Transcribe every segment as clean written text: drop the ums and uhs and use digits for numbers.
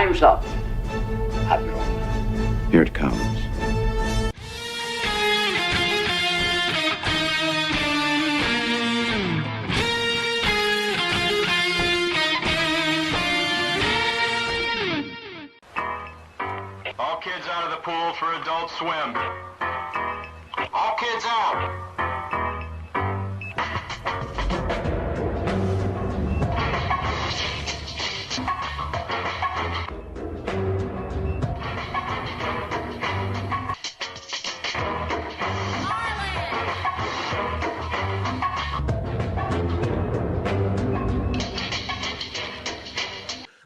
Time's up, Admiral. Here it comes. All kids out of the pool for Adult Swim. All kids out.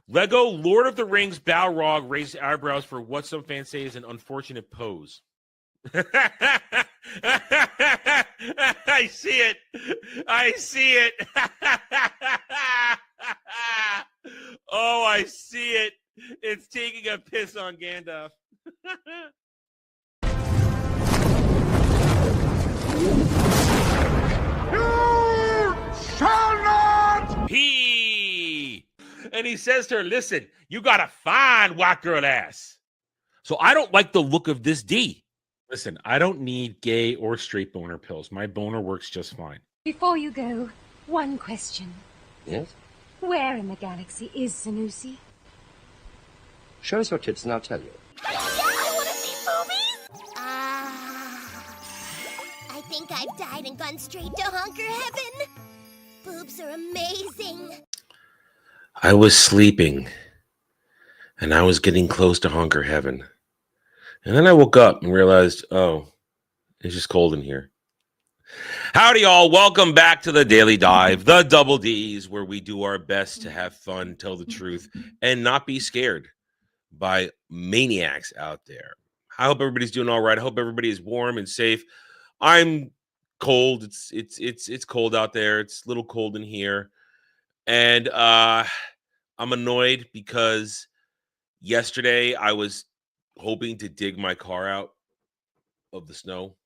Lego Lord of the Rings Balrog raised eyebrows for what some fans say is an unfortunate pose. I see it. I see it. Oh, I see it. It's taking a piss on Gandalf. You shall not! And he says to her, listen, you got a fine white girl ass. So I don't like the look of this D. Listen, I don't need gay or straight boner pills. My boner works just fine. Before you go, one question. Yes? Where in the galaxy is Sanusi? Show us your tits and I'll tell you. Yeah, I want to see boobies! I think I've died and gone straight to honker heaven. Boobs are amazing. I was sleeping, and I was getting close to honker heaven. And then I woke up and realized, oh, it's just cold in here. Howdy, y'all. Welcome back to the Daily Dive, the Double Ds, where we do our best to have fun, tell the truth, and not be scared by maniacs out there. I hope everybody's doing all right. I hope everybody is warm and safe. I'm cold. It's cold out there. It's a little cold in here. And I'm annoyed because yesterday I was hoping to dig my car out of the snow,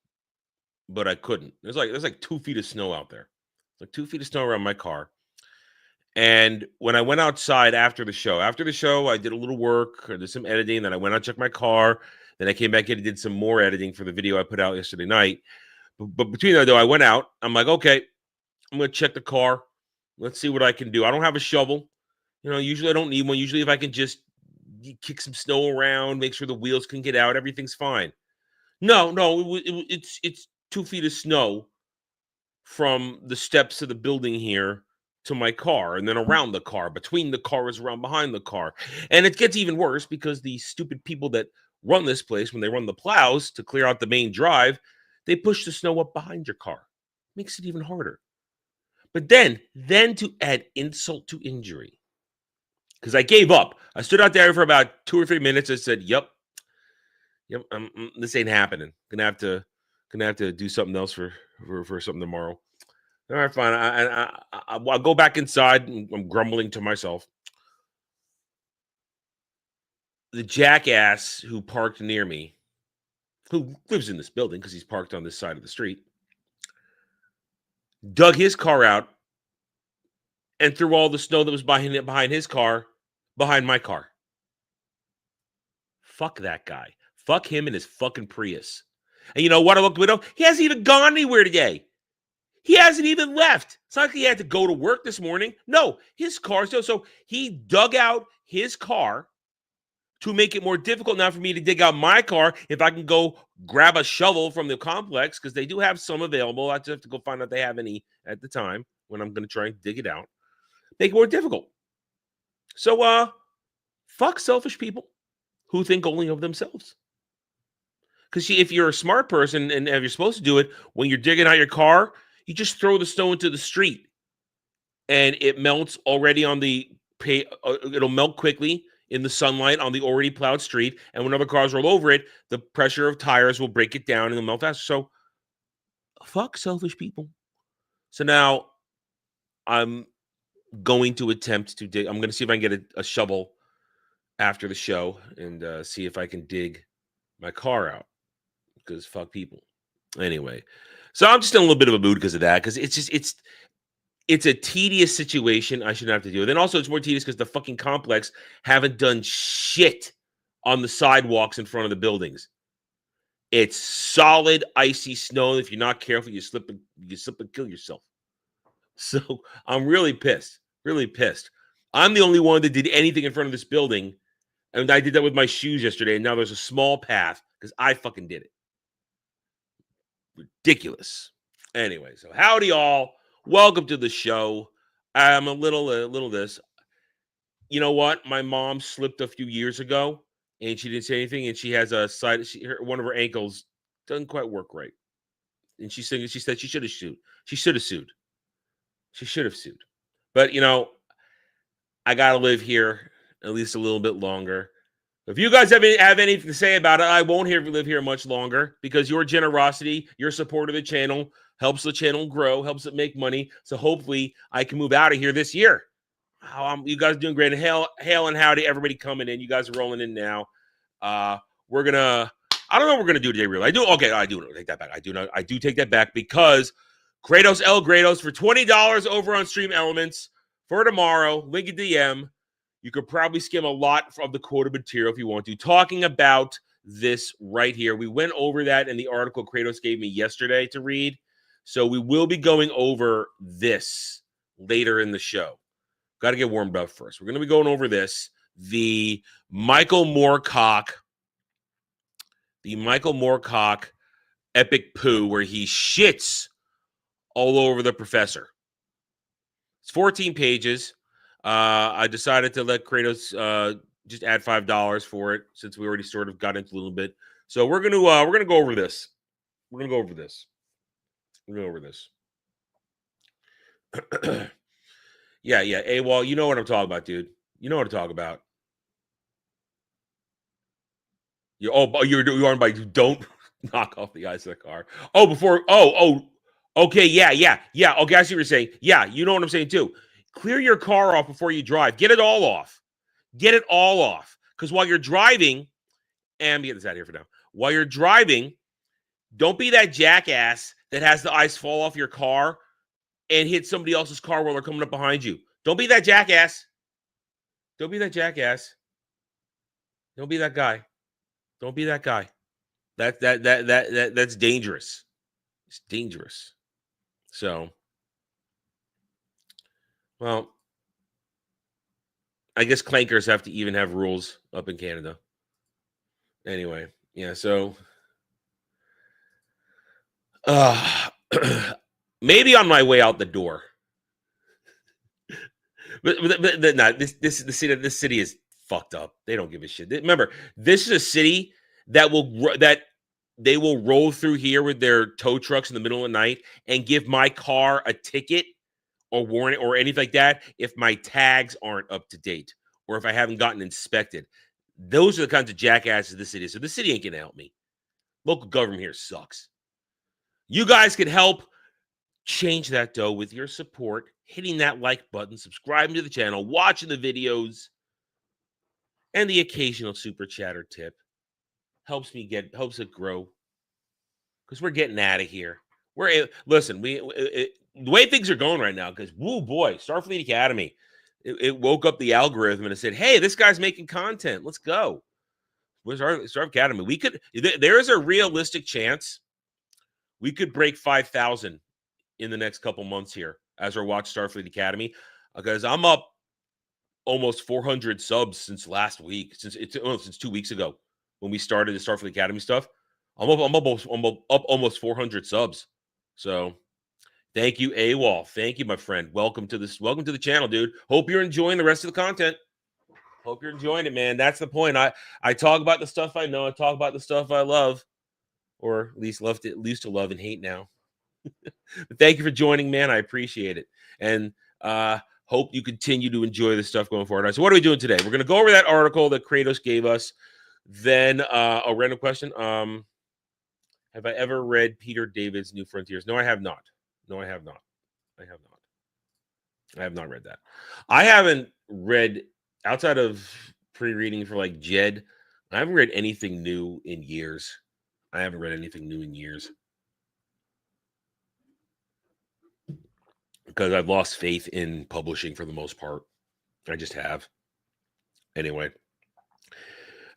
but I couldn't. There's like 2 feet of snow out there. Like 2 feet of snow around my car. And when I went outside after the show, I did a little work, or did some editing. Then I went out, checked my car. Then I came back in and did some more editing for the video I put out yesterday night. But between that, though, I went out. I'm like, okay, I'm going to check the car. Let's see what I can do. I don't have a shovel. You know, usually I don't need one. Usually if I can just kick some snow around, make sure the wheels can get out, everything's fine. No, it's 2 feet of snow from the steps of the building here to my car, and then around the car, between the cars, around behind the car. And it gets even worse because the stupid people that run this place, when they run the plows to clear out the main drive, they push the snow up behind your car. Makes it even harder. But then to add insult to injury, because I gave up. I stood out there for about 2 or 3 minutes. I said, "Yep, this ain't happening. Gonna have to do something else for something tomorrow." All right, fine. I'll go back inside, and I'm grumbling to myself. The jackass who parked near me, who lives in this building because he's parked on this side of the street, dug his car out and threw all the snow that was behind his car behind my car. Fuck that guy. Fuck him and his fucking Prius. And you know what? I looked at the window. He hasn't even gone anywhere today. He hasn't even left. It's not like he had to go to work this morning. No, his car still. So he dug out his car to make it more difficult now for me to dig out my car if I can go grab a shovel from the complex, because they do have some available. I just have to go find out if they have any at the time when I'm going to try and dig it out. Make it more difficult. So, fuck selfish people who think only of themselves. Because if you're a smart person and if you're supposed to do it, when you're digging out your car, you just throw the snow into the street and it melts already on the it'll melt quickly in the sunlight on the already plowed street. And when other cars roll over it, the pressure of tires will break it down and it'll melt faster. So fuck selfish people. So now I'm going to attempt to dig. I'm going to see if I can get a shovel after the show and see if I can dig my car out, because fuck people. Anyway, so I'm just in a little bit of a mood because of that, because it's it's a tedious situation I shouldn't have to deal with. And also, it's more tedious because the fucking complex haven't done shit on the sidewalks in front of the buildings. It's solid, icy snow. If you're not careful, you slip and kill yourself. So I'm really pissed. Really pissed. I'm the only one that did anything in front of this building. And I did that with my shoes yesterday. And now there's a small path because I fucking did it. Ridiculous. Anyway, so howdy all. Welcome to the show. I'm a little this. You know what? My mom slipped a few years ago and she didn't say anything. And she has a side, one of her ankles doesn't quite work right. And she said she should have sued. She should have sued. She should have sued. But, you know, I got to live here at least a little bit longer. If you guys have anything to say about it, I won't live here much longer because your generosity, your support of the channel helps the channel grow, helps it make money. So hopefully I can move out of here this year. You guys are doing great. Hail and howdy, everybody coming in. You guys are rolling in now. We're going to, I don't know what we're going to do today, really. I do take that back. I do take that back because Kratos El Grados for $20 over on Stream Elements for tomorrow. Link in DM. You could probably skim a lot of the quoted material if you want to. Talking about this right here. We went over that in the article Kratos gave me yesterday to read. So we will be going over this later in the show. Got to get warmed up first. We're going to be going over this. The Michael Moorcock epic poo where he shits all over the professor. It's 14 pages. I decided to let Kratos just add $5 for it since we already sort of got into a little bit. So we're gonna go over this. We're gonna go over this. Yeah. AWOL, you know what I'm talking about, dude. You know what I'm talking about. You are by don't knock off the eyes of the car. Okay, yeah. Okay, I see what you're saying. Yeah, you know what I'm saying too. Clear your car off before you drive. Get it all off. Because while you're driving, and get this out of here for now. While you're driving, don't be that jackass that has the ice fall off your car and hit somebody else's car while they're coming up behind you. Don't be that jackass. Don't be that guy. That's dangerous. It's dangerous. So, well, I guess clankers have to even have rules up in Canada. Anyway, yeah, so maybe on my way out the door. but no, this city is fucked up. They don't give a shit. Remember, this is a city that they will roll through here with their tow trucks in the middle of the night and give my car a ticket or warning or anything like that if my tags aren't up to date or if I haven't gotten inspected. Those are the kinds of jackasses this city is. So the city ain't going to help me. Local government here sucks. You guys can help change that, though, with your support, hitting that like button, subscribing to the channel, watching the videos, and the occasional super chatter tip. Helps it grow. Because we're getting out of here. Listen, the way things are going right now, because woo boy, Starfleet Academy, it woke up the algorithm and it said, hey, this guy's making content. Let's go. Where's our Starfleet Academy? There is a realistic chance we could break 5,000 in the next couple months here as our watch Starfleet Academy. Because I'm up almost 400 subs since last week, since 2 weeks ago when we started the Starfleet Academy stuff. I'm up almost 400 subs. So thank you, AWOL. Thank you, my friend. Welcome to the channel, dude. Hope you're enjoying the rest of the content. Hope you're enjoying it, man. That's the point. I talk about the stuff I know. I talk about the stuff I love, or at least used to love and hate now. But thank you for joining, man. I appreciate it. And hope you continue to enjoy this stuff going forward. All right, so what are we doing today? We're going to go over that article that Kratos gave us. Then a random question. Have I ever read Peter David's New Frontiers? No, I have not. I have not read that. I haven't read, outside of pre-reading for like Jed, I haven't read anything new in years. because I've lost faith in publishing for the most part. I just have. Anyway,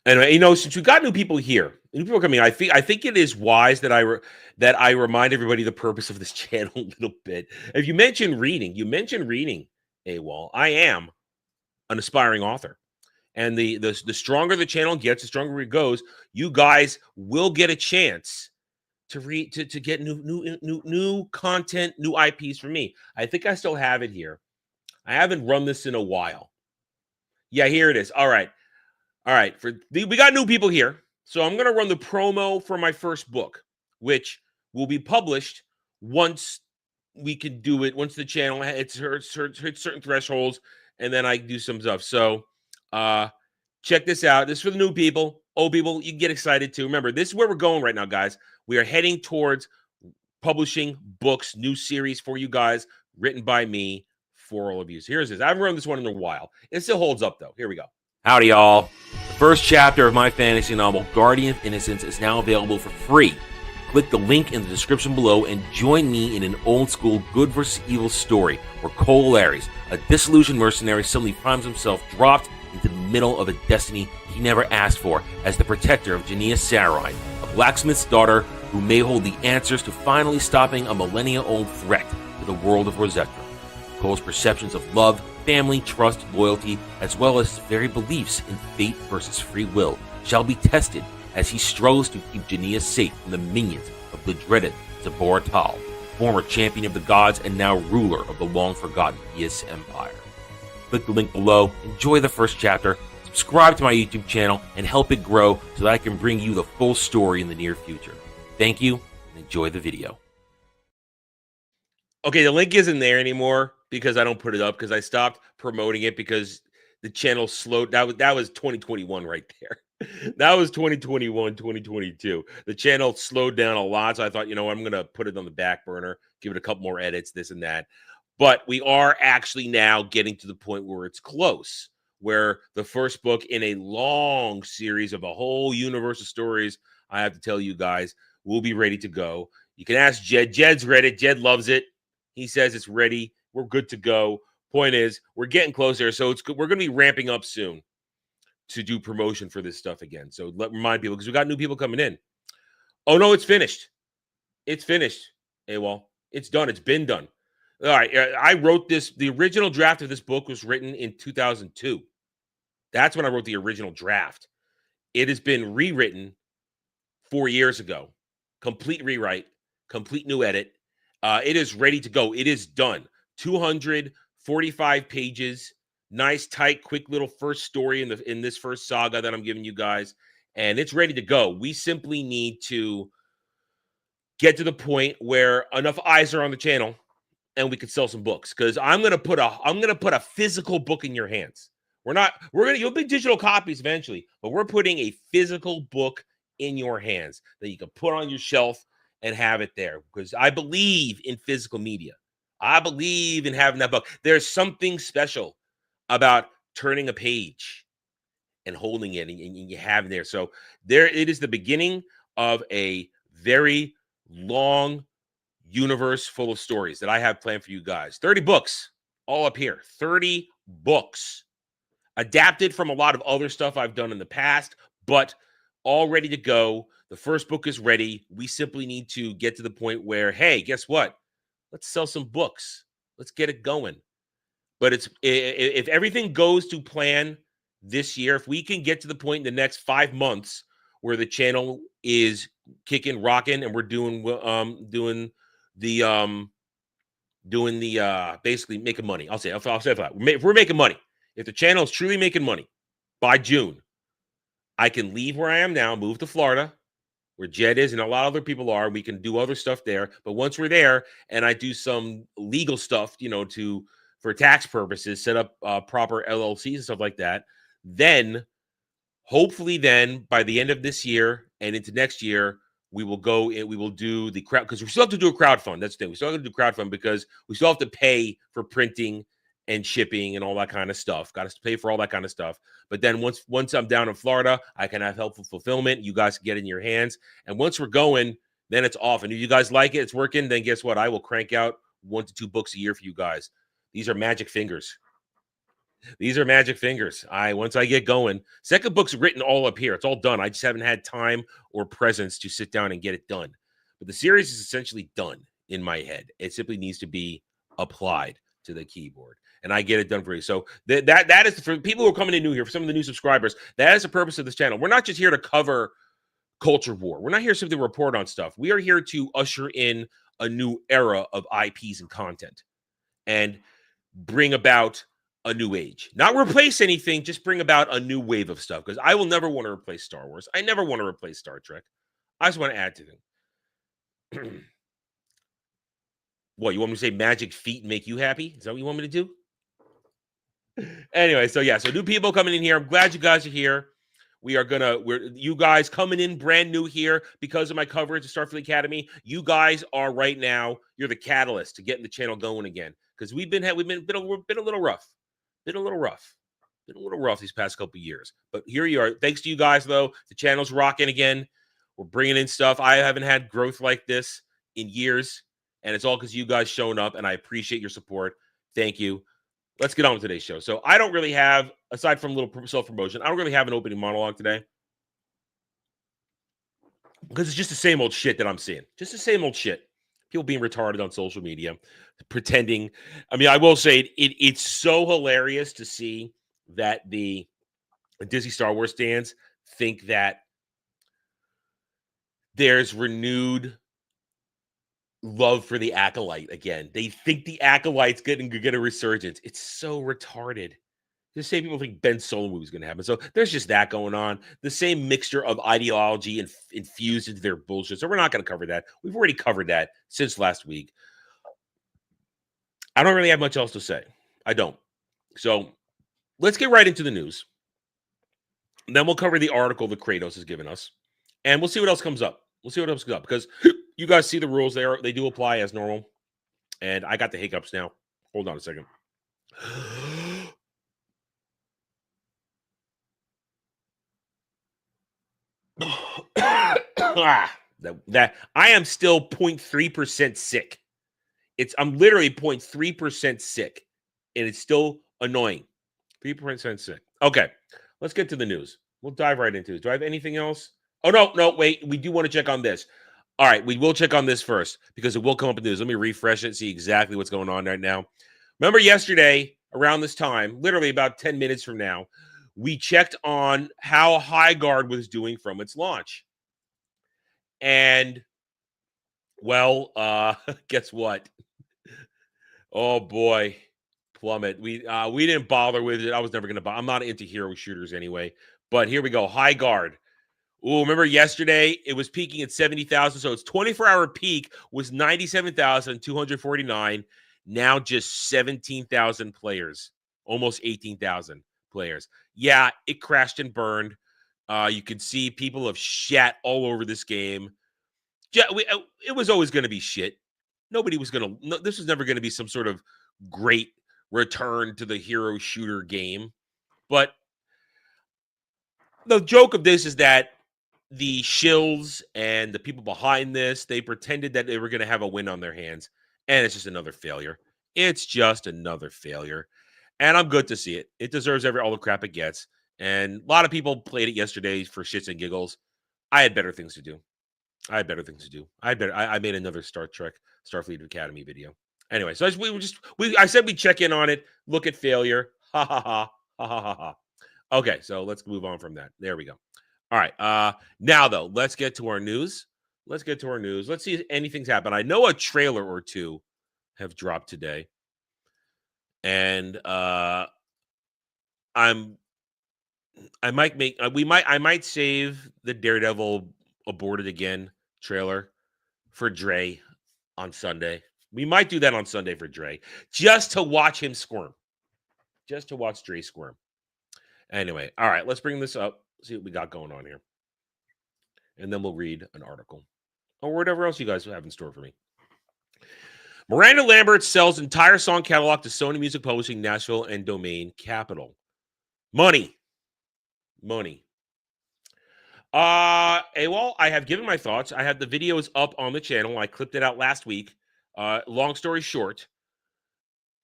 since we got new people here, new people coming, I think it is wise that I remind everybody the purpose of this channel a little bit. If you mention reading, AWOL. I am an aspiring author, and the stronger the channel gets, the stronger it goes. You guys will get a chance to read, to get new content, new IPs from me. I think I still have it here. I haven't run this in a while. Yeah, here it is. All right. We got new people here, so I'm going to run the promo for my first book, which will be published once we can do it. Once the channel hits certain thresholds, and then I do some stuff. So, check this out. This is for the new people. Old people, you can get excited too. Remember, this is where we're going right now, guys. We are heading towards publishing books, new series for you guys, written by me for all of you. So here's this. I haven't run this one in a while. It still holds up, though. Here we go. Howdy, y'all. The first chapter of my fantasy novel, Guardian of Innocence, is now available for free. Click the link in the description below and join me in an old-school good versus evil story where Cole Larys, a disillusioned mercenary, suddenly finds himself dropped into the middle of a destiny he never asked for as the protector of Jania Sarine, a blacksmith's daughter who may hold the answers to finally stopping a millennia-old threat to the world of Rosetta. Cole's perceptions of love, family, trust, loyalty, as well as his very beliefs in fate versus free will shall be tested as he struggles to keep Jania safe from the minions of the dreaded Zabor Tal, former champion of the gods and now ruler of the long-forgotten Yis Empire. Click the link below, enjoy the first chapter, subscribe to my YouTube channel, and help it grow so that I can bring you the full story in the near future. Thank you, and enjoy the video. Okay, the link isn't there anymore because I don't put it up because I stopped promoting it because the channel slowed. That was 2021 right there. That was 2021, 2022. The channel slowed down a lot, so I thought, I'm going to put it on the back burner, give it a couple more edits, this and that. But we are actually now getting to the point where it's close, where the first book in a long series of a whole universe of stories, I have to tell you guys, will be ready to go. You can ask Jed. Jed's read it. Jed loves it. He says it's ready. We're good to go. Point is, we're getting closer, so it's good. We're going to be ramping up soon to do promotion for this stuff again. So remind people, because we got new people coming in. Oh, no, it's finished. It's finished, AWOL. It's done. It's been done. All right, I wrote this. The original draft of this book was written in 2002. That's when I wrote the original draft. It has been rewritten 4 years ago. Complete rewrite, complete new edit. It is ready to go. It is done. 245 pages. Nice, tight, quick little first story in this first saga that I'm giving you guys. And it's ready to go. We simply need to get to the point where enough eyes are on the channel and we could sell some books. Because I'm gonna put a physical book in your hands. You'll be digital copies eventually, but we're putting a physical book in your hands that you can put on your shelf and have it there. Because I believe in physical media. I believe in having that book. There's something special about turning a page and holding it and you have it there. So it is the beginning of a very long universe full of stories that I have planned for you guys. 30 books all up here. 30 books adapted from a lot of other stuff I've done in the past, but all ready to go. The first book is ready. We simply need to get to the point where, hey, guess what? Let's sell some books. Let's get it going. But if everything goes to plan this year, if we can get to the point in the next 5 months where the channel is kicking, rocking, and we're doing basically making money. I'll say that. If we're making money, if the channel is truly making money by June, I can leave where I am now, move to Florida, where Jed is and a lot of other people are. We can do other stuff there. But once we're there and I do some legal stuff, for tax purposes, set up proper LLCs and stuff like that, then hopefully by the end of this year and into next year, we will do the crowd, because we still have to do a crowdfund. That's the thing. We still have to do crowdfund because we still have to pay for printing and shipping and all that kind of stuff. Got to pay for all that kind of stuff. But then once I'm down in Florida, I can have helpful fulfillment. You guys can get it in your hands. And once we're going, then it's off. And if you guys like it, it's working, then guess what? I will crank out 1 to 2 books a year for you guys. These are magic fingers. These are magic fingers. Once I get going, second book's written all up here. It's all done. I just haven't had time or presence to sit down and get it done. But the series is essentially done in my head. It simply needs to be applied to the keyboard, and I get it done for you. So that is for people who are coming in new here. For some of the new subscribers, that is the purpose of this channel. We're not just here to cover culture war. We're not here simply to report on stuff. We are here to usher in a new era of IPs and content, and bring about a new age. Not replace anything, just bring about a new wave of stuff. Because I will never want to replace Star Wars. I never want to replace Star Trek. I just want to add to them. What, you want me to say magic feet and make you happy? Is that what you want me to do? Anyway, so new people coming in here. I'm glad you guys are here. You guys coming in brand new here because of my coverage of Starfleet Academy. You guys are right now, you're the catalyst to getting the channel going again. Because we've been a little rough. Been a little rough these past couple of years. But here you are. Thanks to you guys, though. The channel's rocking again. We're bringing in stuff. I haven't had growth like this in years. And it's all because you guys showing up. And I appreciate your support. Thank you. Let's get on with today's show. So I don't really have, aside from a little self-promotion, I don't really have an opening monologue today. Because it's just the same old shit that I'm seeing. Just the same old shit. People being retarded on social media, pretending. I mean, I will say it's so hilarious to see that the Disney Star Wars fans think that there's renewed love for the Acolyte again. They think the Acolyte's going to get a resurgence. It's so retarded. The same people think Ben Solo movie is going to happen. So there's just that going on. The same mixture of ideology and infused into their bullshit. So we're not going to cover that. We've already covered that since last week. I don't really have much else to say. I don't. So let's get right into the news. And then we'll cover the article that Kratos has given us. And we'll see what else comes up. Because you guys see the rules there. They do apply as normal. And I got the hiccups now. Hold on a second. that I am still 0.3% sick. I'm literally 0.3% sick, and it's still annoying. 3% sick. Okay, let's get to the news. We'll dive right into it. Do I have anything else? Oh, no, wait. We do want to check on this. All right, we will check on this first because it will come up in the news. Let me refresh it, see exactly what's going on right now. Remember yesterday, around this time, literally about 10 minutes from now, we checked on how High Guard was doing from its launch. And, well, guess what? Oh, boy. Plummet. We didn't bother with it. I was never going to bother. I'm not into hero shooters anyway. But here we go. High Guard. Oh, remember yesterday? It was peaking at 70,000. So its 24-hour peak was 97,249. Now just 17,000 players. Almost 18,000 players. Yeah, it crashed and burned. You can see people have shat all over this game. Yeah, it was always going to be shit. This was never going to be some sort of great return to the hero shooter game. But the joke of this is that the shills and the people behind this, they pretended that they were going to have a win on their hands. And it's just another failure. It's just another failure. And I'm good to see it. It deserves all the crap it gets. And a lot of people played it yesterday for shits and giggles. I had better things to do. I made another Star Trek Starfleet Academy video. Anyway, so I said we'd check in on it, look at failure. Ha ha ha ha ha ha ha. Okay, so let's move on from that. There we go. All right. Now though, let's get to our news. Let's see if anything's happened. I know a trailer or two have dropped today. And I might save the Daredevil aborted again trailer for Dre on Sunday. We might do that on Sunday for Dre, just to watch him squirm. Just to watch Dre squirm. Anyway, all right, let's bring this up, see what we got going on here. And then we'll read an article or whatever else you guys have in store for me. Miranda Lambert sells entire song catalog to Sony Music Publishing, Nashville, and Domain Capital. Money. Well, I have given my thoughts. I have the videos up on the channel. I clipped it out last week. Long story short,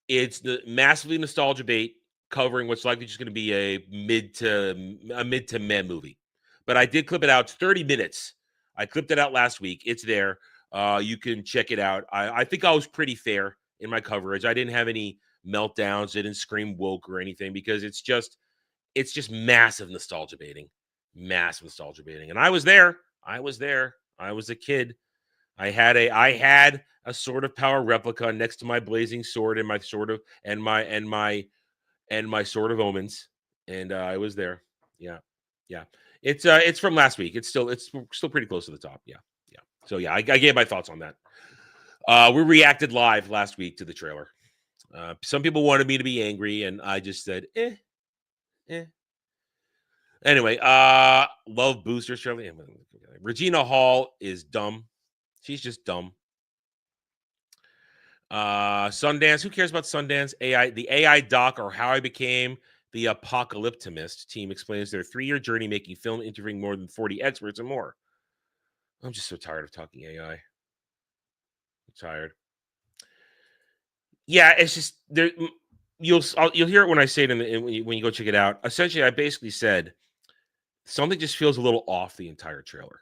it's the massively nostalgia bait covering what's likely just going to be a mid to meh movie. But I did clip it out. It's 30 minutes. I clipped it out last week. It's there. You can check it out. I think I was pretty fair in my coverage. I didn't have any meltdowns. I didn't scream woke or anything because it's just massive nostalgia baiting. Massive nostalgia baiting. And I was there. I was a kid. I had a Sword of Power replica next to my blazing sword and my sword of my sword of omens, and I was there. Yeah. It's from last week. It's still pretty close to the top. Yeah. So yeah, I gave my thoughts on that. We reacted live last week to the trailer. Some people wanted me to be angry, and I just said, eh. Anyway, love Booster Shirley. Regina Hall is dumb. She's just dumb. Sundance. Who cares about Sundance? The AI doc, or How I Became the Apocalyptimist team, explains their 3-year journey making film, interviewing more than 40 experts and more. I'm just so tired of talking AI. I'm tired. Yeah, it's just there. You'll hear it when I say it when you go check it out. Essentially, I basically said something just feels a little off the entire trailer.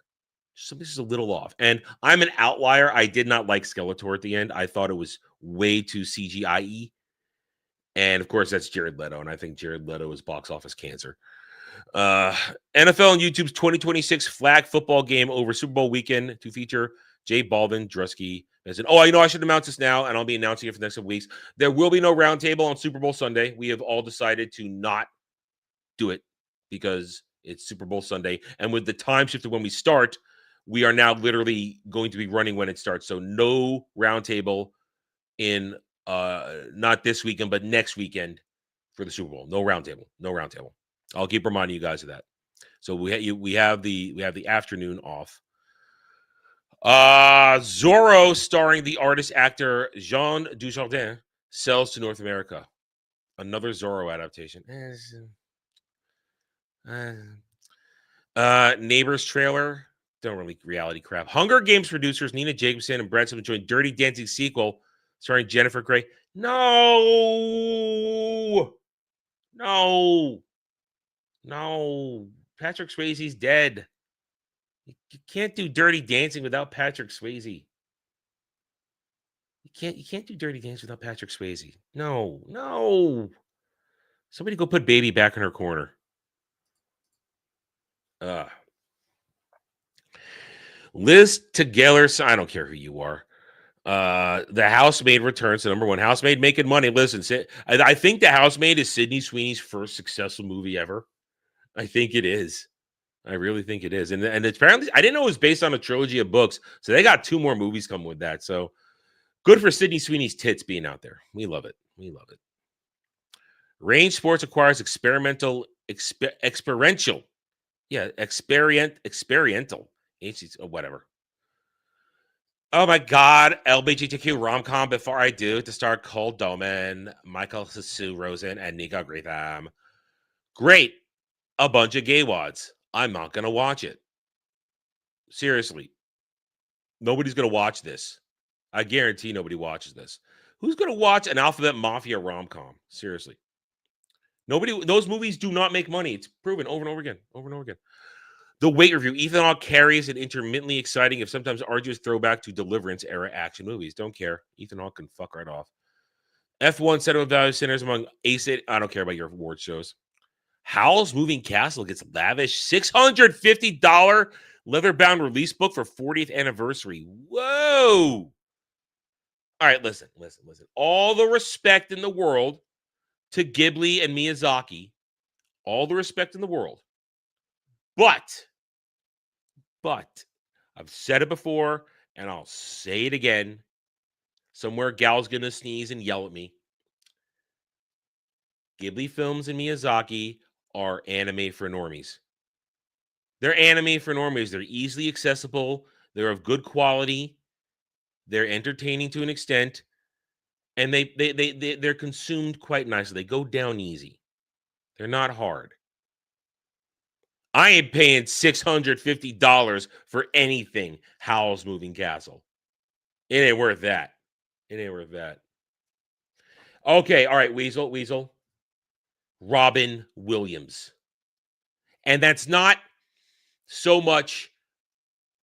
Something's just a little off. And I'm an outlier. I did not like Skeletor at the end. I thought it was way too CGI-y. And of course, that's Jared Leto. And I think Jared Leto is box office cancer. NFL and YouTube's 2026 flag football game over Super Bowl weekend to feature Jay Baldwin, Drusky. I should announce this now, and I'll be announcing it for the next couple weeks. There will be no roundtable on Super Bowl Sunday. We have all decided to not do it because it's Super Bowl Sunday. And with the time shift of when we start, we are now literally going to be running when it starts. So no roundtable in not this weekend, but next weekend for the Super Bowl. No roundtable. I'll keep reminding you guys of that. So we have the afternoon off. Zorro, starring the artist actor Jean Dujardin, sells to North America. Another Zorro adaptation. Neighbors trailer. Don't really reality crap. Hunger Games producers Nina Jacobson and Brad Silva joined Dirty Dancing sequel starring Jennifer Grey. No. Patrick Swayze's dead. You can't do Dirty Dancing without Patrick Swayze. You can't do Dirty Dancing without Patrick Swayze. No. Somebody go put Baby back in her corner. Liz Taylor, I don't care who you are. The Housemaid returns to number one. Housemaid making money. Listen, I think The Housemaid is Sydney Sweeney's first successful movie ever. I think it is. I really think it is. And apparently, I didn't know it was based on a trilogy of books. So they got 2 more movies coming with that. So good for Sydney Sweeney's tits being out there. We love it. Range Sports acquires experiential. Yeah, experiential. Whatever. Oh my God, LGBTQ rom-com Before I Do to star Cole Doman, Michael Sue Rosen, and Nika Gretham. Great. A bunch of gay wads. I'm not going to watch it. Seriously. Nobody's going to watch this. I guarantee nobody watches this. Who's going to watch an Alphabet Mafia rom-com? Seriously. Nobody. Those movies do not make money. It's proven over and over again. The Wait review. Ethan Hawke carries an intermittently exciting, if sometimes arduous, throwback to Deliverance era action movies. Don't care. Ethan Hawke can fuck right off. F1 Sentiment Value Centers among Ace. I don't care about your award shows. Howl's Moving Castle gets lavish $650 leather-bound release book for 40th anniversary. Whoa! All right, listen. All the respect in the world to Ghibli and Miyazaki. All the respect in the world. But, I've said it before, and I'll say it again. Somewhere Gal's going to sneeze and yell at me. Ghibli films and Miyazaki are anime for normies. They're anime for normies. They're easily accessible. They're of good quality. They're entertaining to an extent. And they're consumed quite nicely. They go down easy. They're not hard. I ain't paying $650 for anything Howl's Moving Castle. It ain't worth that. It ain't worth that. Okay, all right, Weasel. Robin Williams. And that's not so much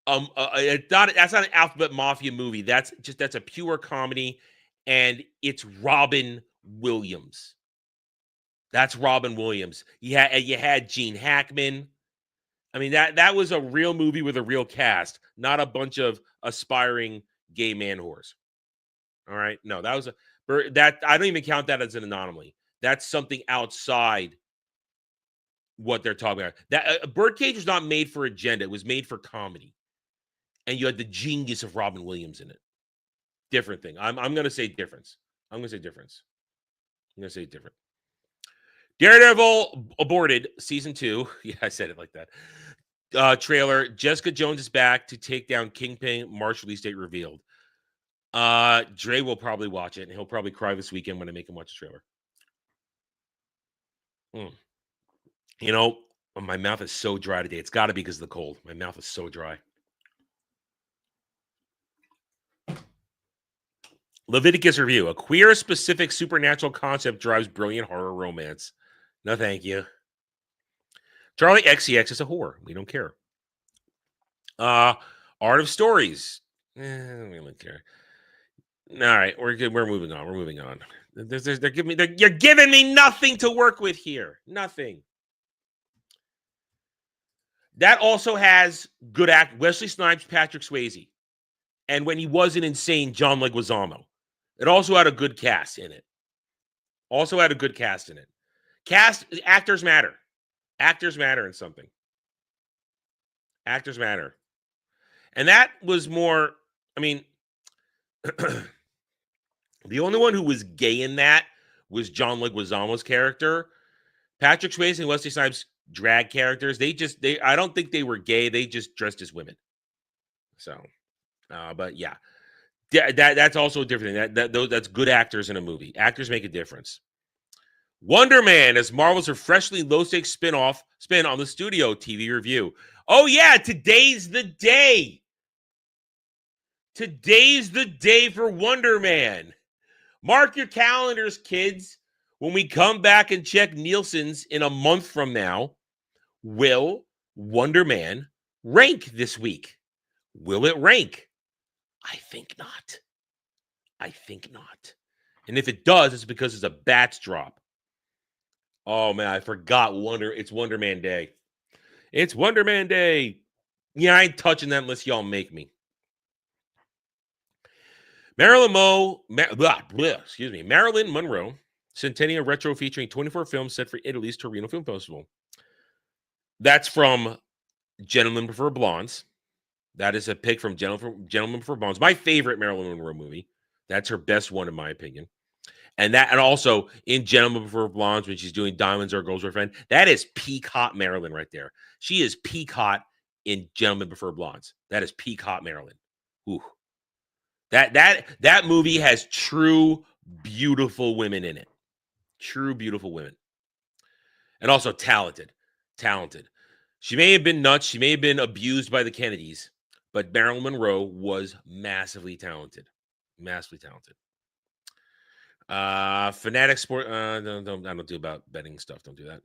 that's not an Alphabet Mafia movie. That's a pure comedy, and it's Robin Williams. That's Robin Williams. You had Gene Hackman. I mean, that was a real movie with a real cast, not a bunch of aspiring gay man whores. All right, no, that was that I don't even count that as an anomaly. That's something outside what they're talking about. That Birdcage was not made for agenda; it was made for comedy, and you had the genius of Robin Williams in it. Different thing. I'm going to say difference. I'm going to say difference. I'm going to say different. Daredevil aborted season 2. Yeah, I said it like that. Trailer. Jessica Jones is back to take down Kingpin. March release date revealed. Dre will probably watch it, and he'll probably cry this weekend when I make him watch the trailer. You know, my mouth is so dry today. It's got to be because of the cold. My mouth is so dry. Leviticus review. A queer-specific supernatural concept drives brilliant horror romance. No, thank you. Charlie XCX is a whore. We don't care. Art of Stories. We don't care. All right, we're good. We're moving on. We're moving on. You're giving me nothing to work with here. Nothing. That also has good act. Wesley Snipes, Patrick Swayze, and when he wasn't insane, John Leguizamo. It also had a good cast in it. Actors matter. Actors matter in something. Actors matter. And that was more, I mean, the only one who was gay in that was John Leguizamo's character. Patrick Swayze and Wesley Snipes drag characters. I don't think they were gay. They just dressed as women. So, but yeah. That's also a different thing. That's good actors in a movie. Actors make a difference. Wonder Man as Marvel's refreshingly low-stakes spin on the studio TV review. Oh, yeah, today's the day. Today's the day for Wonder Man. Mark your calendars, kids. When we come back and check Nielsen's in a month from now, will Wonder Man rank this week? Will it rank? I think not. And if it does, it's because it's a bats drop. Oh, man, I forgot it's Wonder Man Day. It's Wonder Man Day. Yeah, I ain't touching that unless y'all make me. Marilyn Monroe Centennial Retro featuring 24 films set for Italy's Torino Film Festival. That's from Gentlemen Prefer Blondes. That is a pick from Gentlemen Prefer Blondes. My favorite Marilyn Monroe movie. That's her best one, in my opinion. And also in Gentlemen Prefer Blondes, when she's doing Diamonds Are a Girl's Boyfriend, that is peak hot Marilyn right there. She is peak hot in Gentlemen Prefer Blondes. That is peak hot Marilyn. Ooh. That movie has true beautiful women in it. True beautiful women. And also talented. She may have been nuts. She may have been abused by the Kennedys, but Marilyn Monroe was massively talented. Fanatic Sport. I don't do about betting stuff. Don't do that.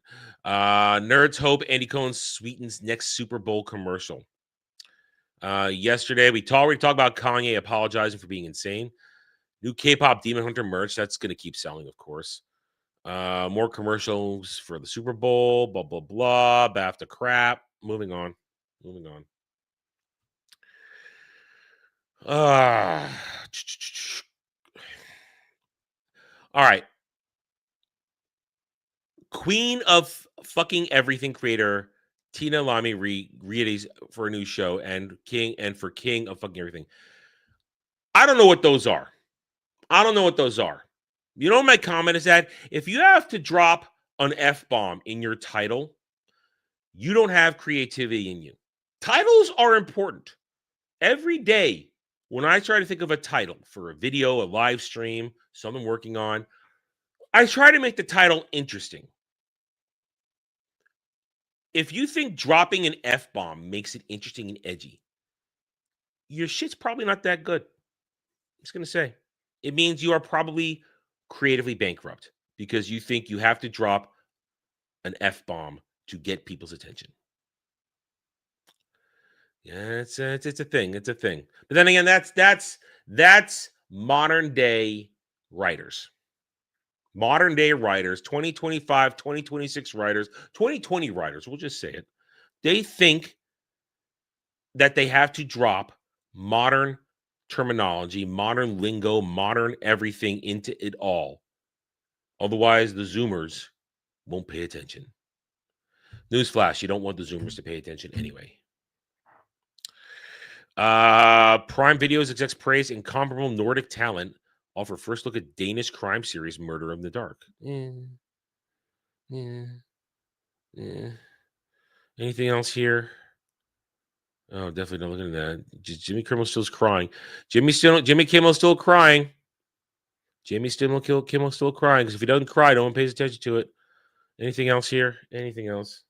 Nerds hope Andy Cohen sweetens next Super Bowl commercial. Yesterday we talked about Kanye apologizing for being insane. New K-pop Demon Hunter merch. That's going to keep selling, of course. More commercials for the Super Bowl. Blah blah blah. BAFTA crap. Moving on. All right. Queen of fucking everything creator Tina Lamy readies for a new show and king of fucking everything. I don't know what those are. You know what my comment is that? If you have to drop an F-bomb in your title, you don't have creativity in you. Titles are important. Every day, when I try to think of a title for a video, a live stream, something I'm working on, I try to make the title interesting. If you think dropping an F-bomb makes it interesting and edgy, your shit's probably not that good. I'm just going to say. It means you are probably creatively bankrupt because you think you have to drop an F-bomb to get people's attention. Yeah, it's a thing. It's a thing. But then again, that's modern day writers. Modern day writers, 2025, 2026 writers, 2020 writers, we'll just say it. They think that they have to drop modern terminology, modern lingo, modern everything into it all. Otherwise, the Zoomers won't pay attention. Newsflash, you don't want the Zoomers to pay attention anyway. Prime Video's execs praise incomparable Nordic talent. Offer first look at Danish crime series Murder in the Dark. Yeah. Anything else here? Oh, definitely not looking at that. Jimmy Kimmel still's crying. Jimmy Kimmel still crying. Jimmy Kimmel still crying because if he doesn't cry, no one pays attention to it. Anything else here? Anything else?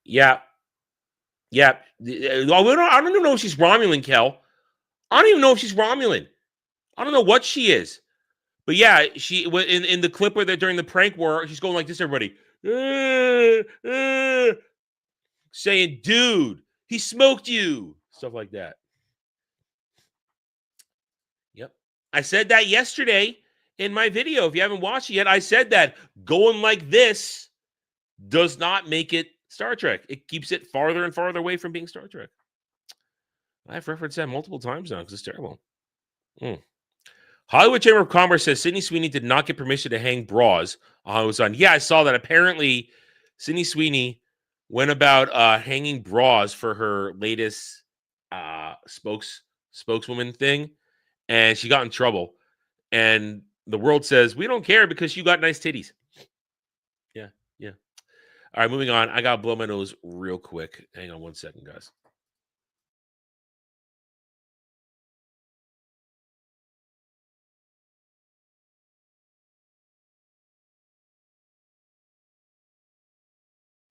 Yeah. I don't even know if she's Romulan, Kel. I don't even know if she's Romulan. I don't know what she is. But yeah, she in the clip where they're during the prank war, she's going like this, everybody. Saying, dude, he smoked you. Stuff like that. Yep. I said that yesterday in my video. If you haven't watched it yet, I said that going like this does not make it Star Trek. It keeps it farther and farther away from being Star Trek. I've referenced that multiple times now because it's terrible. Hollywood Chamber of Commerce says Sydney Sweeney did not get permission to hang bras on Hollywood sign. Yeah, I saw that. Apparently, Sydney Sweeney went about hanging bras for her latest spokeswoman thing, and she got in trouble. And the world says, we don't care because you got nice titties. Yeah. All right, moving on. I got to blow my nose real quick. Hang on one second, guys.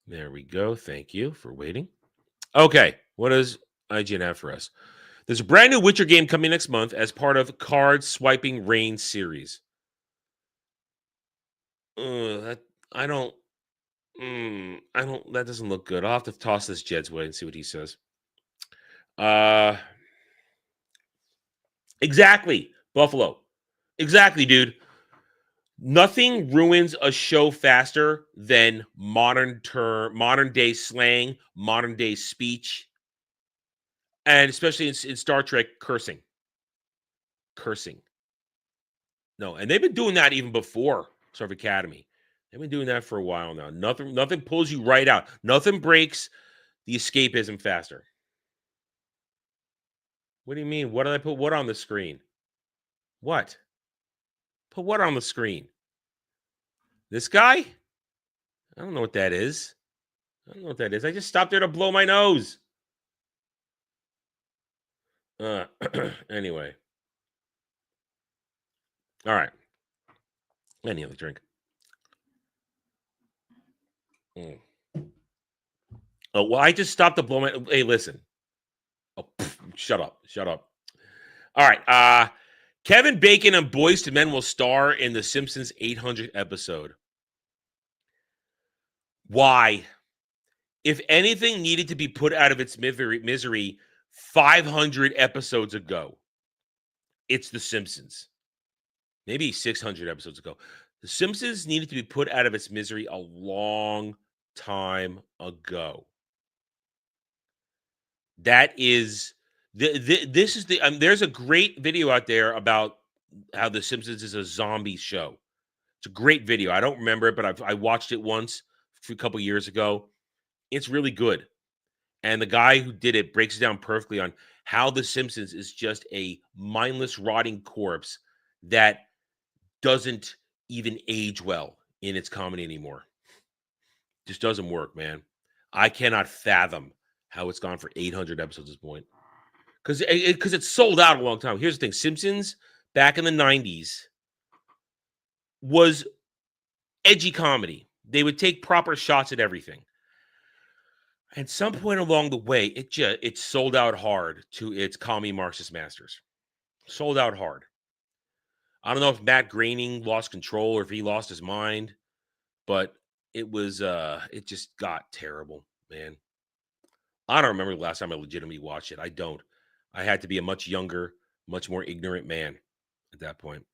There we go. Thank you for waiting. Okay, what does IGN have for us? There's a brand new Witcher game coming next month as part of Card Swiping Rain series. That doesn't look good. I'll have to toss this Jed's way and see what he says. Exactly, Buffalo. Exactly, dude. Nothing ruins a show faster than modern day slang, modern day speech, and especially in Star Trek, cursing. No, and they've been doing that even before Star Trek Academy. They've been doing that for a while now. Nothing pulls you right out. Nothing breaks the escapism faster. What do you mean? What did I put? What on the screen? What? Put what on the screen? This guy? I don't know what that is. I just stopped there to blow my nose. Anyway. All right. Any other drink? Oh, well, I just stopped to blow my... Hey, listen. Oh, shut up. All right. Kevin Bacon and Boyz II Men will star in The Simpsons 800th episode. Why? If anything needed to be put out of its misery 500 episodes ago, it's The Simpsons. Maybe 600 episodes ago. The Simpsons needed to be put out of its misery a long time ago. That is... This is the there's a great video out there about how The Simpsons is a zombie show. It's a great video. I don't remember it, but I watched it once a couple years ago. It's really good. And the guy who did it breaks it down perfectly on how The Simpsons is just a mindless, rotting corpse that doesn't even age well in its comedy anymore. Just doesn't work, man. I cannot fathom how it's gone for 800 episodes at this point. Because it's sold out a long time. Here's the thing. Simpsons, back in the 90s, was edgy comedy. They would take proper shots at everything. At some point along the way, it sold out hard to its commie Marxist masters. Sold out hard. I don't know if Matt Groening lost control or if he lost his mind, but it was it just got terrible, man. I don't remember the last time I legitimately watched it. I don't. I had to be a much younger, much more ignorant man at that point.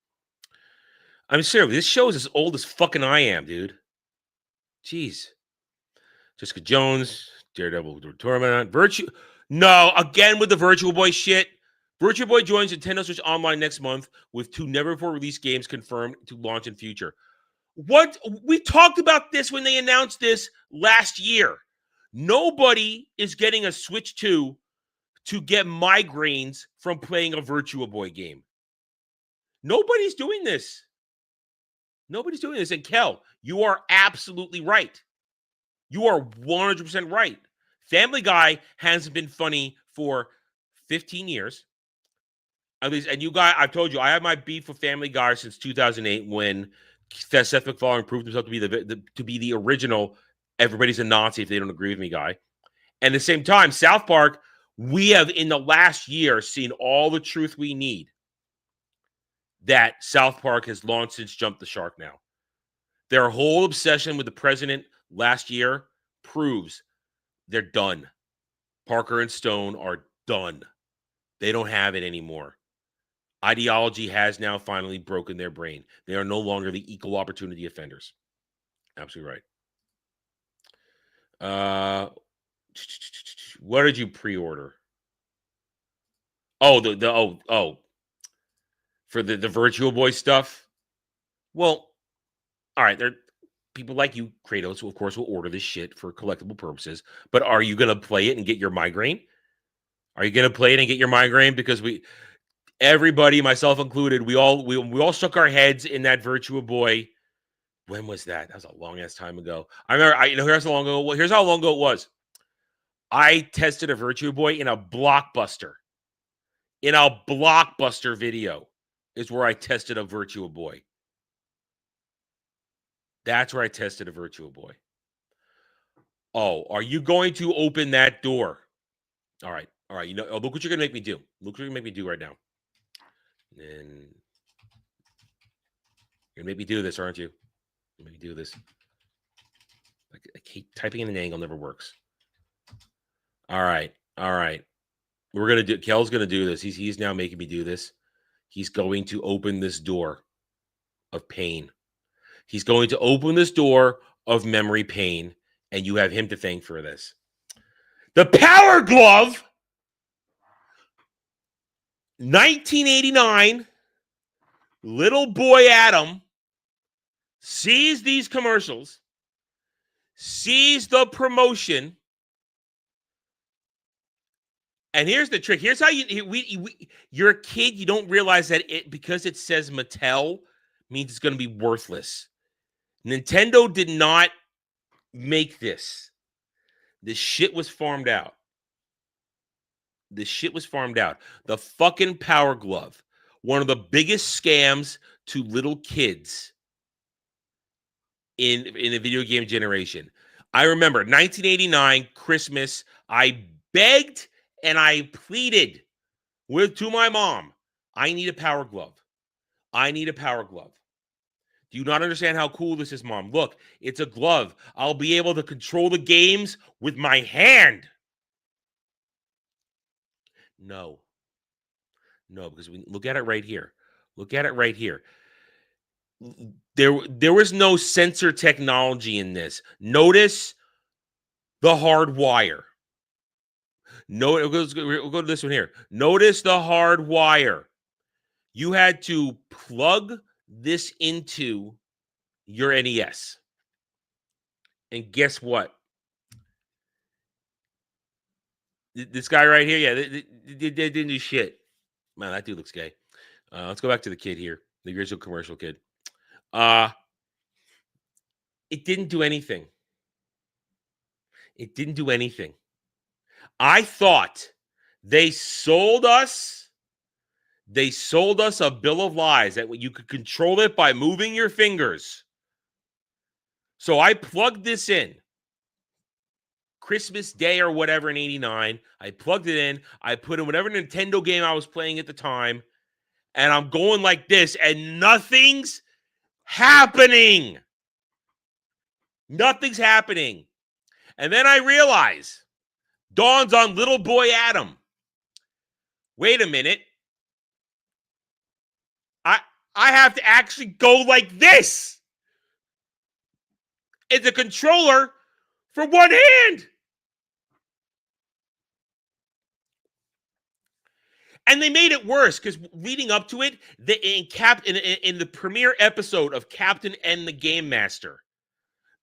I'm serious. This show is as old as fucking I am, dude. Jeez. Jessica Jones, Daredevil, Torment, Virtue. No, again with the Virtual Boy shit. Virtual Boy joins Nintendo Switch Online next month with 2 never-before-released games confirmed to launch in future. What? We talked about this when they announced this last year. Nobody is getting a Switch 2 to get migraines from playing a Virtua Boy game. Nobody's doing this. Nobody's doing this. And Kel, you are absolutely right. You are 100% right. Family Guy hasn't been funny for 15 years. At least, and you guys, I've told you, I have my beef with Family Guy since 2008 when Seth MacFarlane proved himself to be the original everybody's a Nazi if they don't agree with me guy. And at the same time, South Park, we have in the last year seen all the truth we need that South Park has launched since Jump the Shark now. Their whole obsession with the president last year proves they're done. Parker and Stone are done. They don't have it anymore. Ideology has now finally broken their brain. They are no longer the equal opportunity offenders. Absolutely right. What did you pre-order? Oh, for the Virtual Boy stuff. Well, all right. There, people like you, Kratos, who of course will order this shit for collectible purposes. But are you gonna play it and get your migraine? Are you gonna play it and get your migraine? Because everybody, myself included, we all shook our heads in that Virtua Boy. When was that? That was a long ass time ago. I remember. Here's how long ago. Here's how long ago it was. I tested a Virtua Boy in a Blockbuster. In a Blockbuster video is where I tested a Virtua Boy. That's where I tested a Virtua Boy. Oh, are you going to open that door? All right. You know, look what you're gonna make me do. Look what you're gonna make me do right now. And you're gonna make me do this, aren't you? You're gonna make me do this. I keep typing in an angle never works. All right. We're gonna do. Kel's gonna do this. He's now making me do this. He's going to open this door of pain. He's going to open this door of memory pain, and you have him to thank for this. The Power Glove, 1989. Little boy Adam sees these commercials, sees the promotion, and here's the trick. Here's how you're a kid. You don't realize that because it says Mattel means it's going to be worthless. Nintendo did not make this. This shit was farmed out. The fucking Power Glove. One of the biggest scams to little kids in the video game generation. I remember 1989 Christmas. I begged and I pleaded to my mom, I need a Power Glove. Do you not understand how cool this is, Mom? Look, it's a glove. I'll be able to control the games with my hand. No, because we look at it right here. There was no sensor technology in this. Notice the hard wire. We'll go to this one here. Notice the hard wire. You had to plug this into your NES. And guess what? This guy right here, yeah, they didn't do shit. Man, that dude looks gay. Let's go back to the kid here, the original commercial kid. It didn't do anything. I thought they sold us a bill of lies that you could control it by moving your fingers. So I plugged this in. Christmas Day or whatever in 89. I plugged it in. I put in whatever Nintendo game I was playing at the time. and I'm going like this, and nothing's happening. Nothing's happening. And then I realize, dawns on little boy Adam. Wait a minute. I have to actually go like this. It's a controller for one hand. And they made it worse because leading up to it, in the premiere episode of Captain N the Game Master,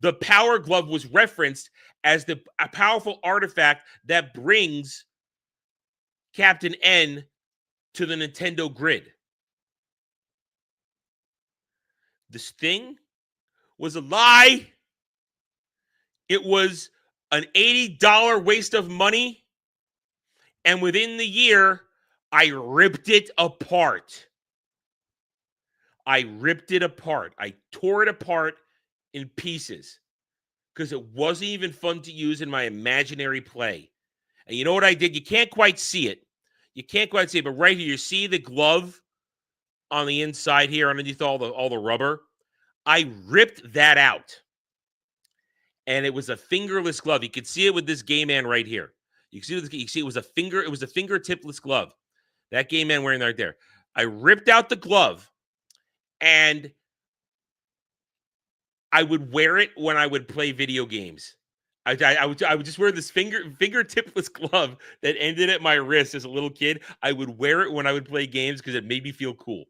the Power Glove was referenced as a powerful artifact that brings Captain N to the Nintendo grid. This thing was a lie. It was an $80 waste of money. And within the year, I ripped it apart. I tore it apart in pieces because it wasn't even fun to use in my imaginary play. And you know what I did? You can't quite see it. But right here, you see the glove on the inside here underneath all the rubber? I ripped that out. And it was a fingerless glove. You could see it with this Game Man right here. You see it was a fingertipless glove. That Game Man wearing right there. I ripped out the glove, and I would wear it when I would play video games. I would just wear this fingertipless glove that ended at my wrist as a little kid. I would wear it when I would play games because it made me feel cool.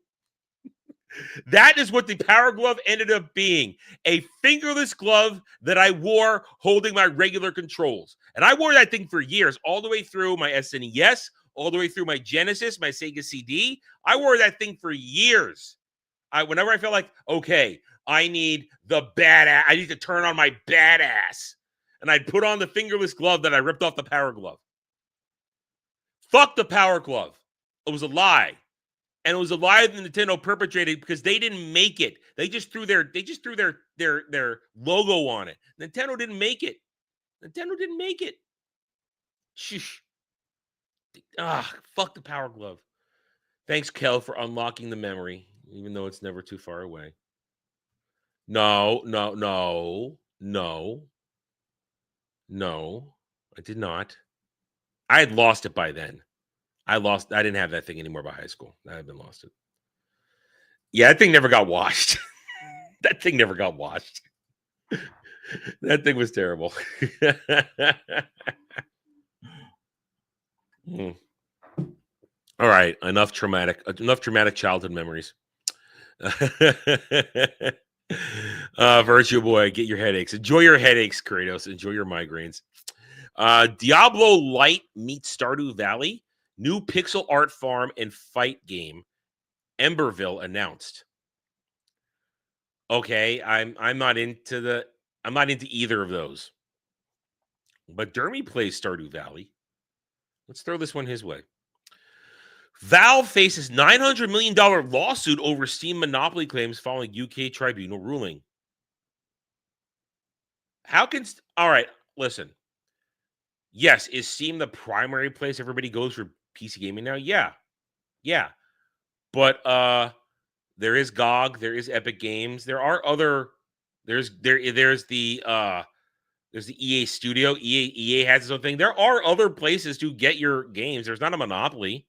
That is what the Power Glove ended up being. A fingerless glove that I wore holding my regular controls. And I wore that thing for years, all the way through my SNES, all the way through my Genesis, my Sega CD. I wore that thing for years. Whenever I felt like, okay, I need to turn on my badass. And I'd put on the fingerless glove that I ripped off the Power Glove. Fuck the Power Glove. It was a lie. And it was a lie that Nintendo perpetrated because they didn't make it. They just threw their logo on it. Nintendo didn't make it. Shush. Fuck the Power Glove. Thanks, Kel, for unlocking the memory, even though it's never too far away. No, I did not. I had lost it by then. I didn't have that thing anymore by high school. I had been lost it. Yeah, that thing never got washed. That thing was terrible. All right, enough traumatic childhood memories. Virtue Boy, get your headaches. Enjoy your headaches, Kratos. Enjoy your migraines. Diablo Light meets Stardew Valley. New pixel art farm and fight game, Emberville, announced. Okay, I'm not into either of those. But Dermy plays Stardew Valley. Let's throw this one his way. Valve faces $900 million lawsuit over Steam monopoly claims following UK tribunal ruling. All right, listen. Yes, is Steam the primary place everybody goes for PC gaming now? Yeah. But there is GOG, there is Epic Games, there are other. There's the EA Studio. EA has its own thing. There are other places to get your games. There's not a monopoly.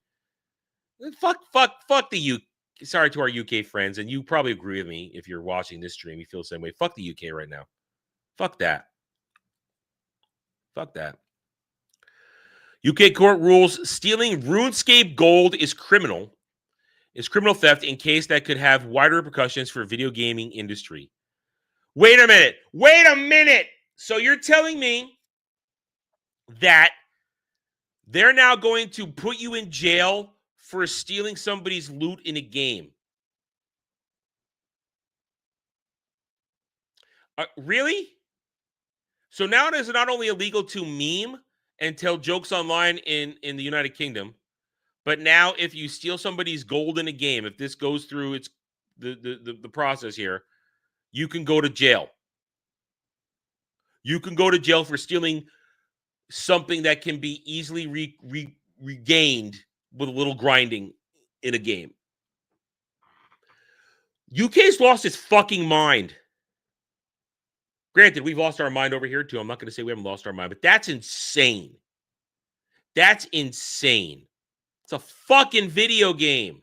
Fuck the UK. Sorry to our UK friends, and you probably agree with me if you're watching this stream. You feel the same way. Fuck the UK right now. Fuck that. UK court rules stealing RuneScape gold is criminal theft in case that could have wider repercussions for video gaming industry. Wait a minute. So you're telling me that they're now going to put you in jail for stealing somebody's loot in a game? Really? So now it is not only illegal to meme and tell jokes online in the United Kingdom, but now if you steal somebody's gold in a game, if this goes through the process here, you can go to jail. You can go to jail for stealing something that can be easily regained with a little grinding in a game. UK's lost its fucking mind. Granted, we've lost our mind over here too. I'm not going to say we haven't lost our mind, but that's insane. That's insane. It's a fucking video game.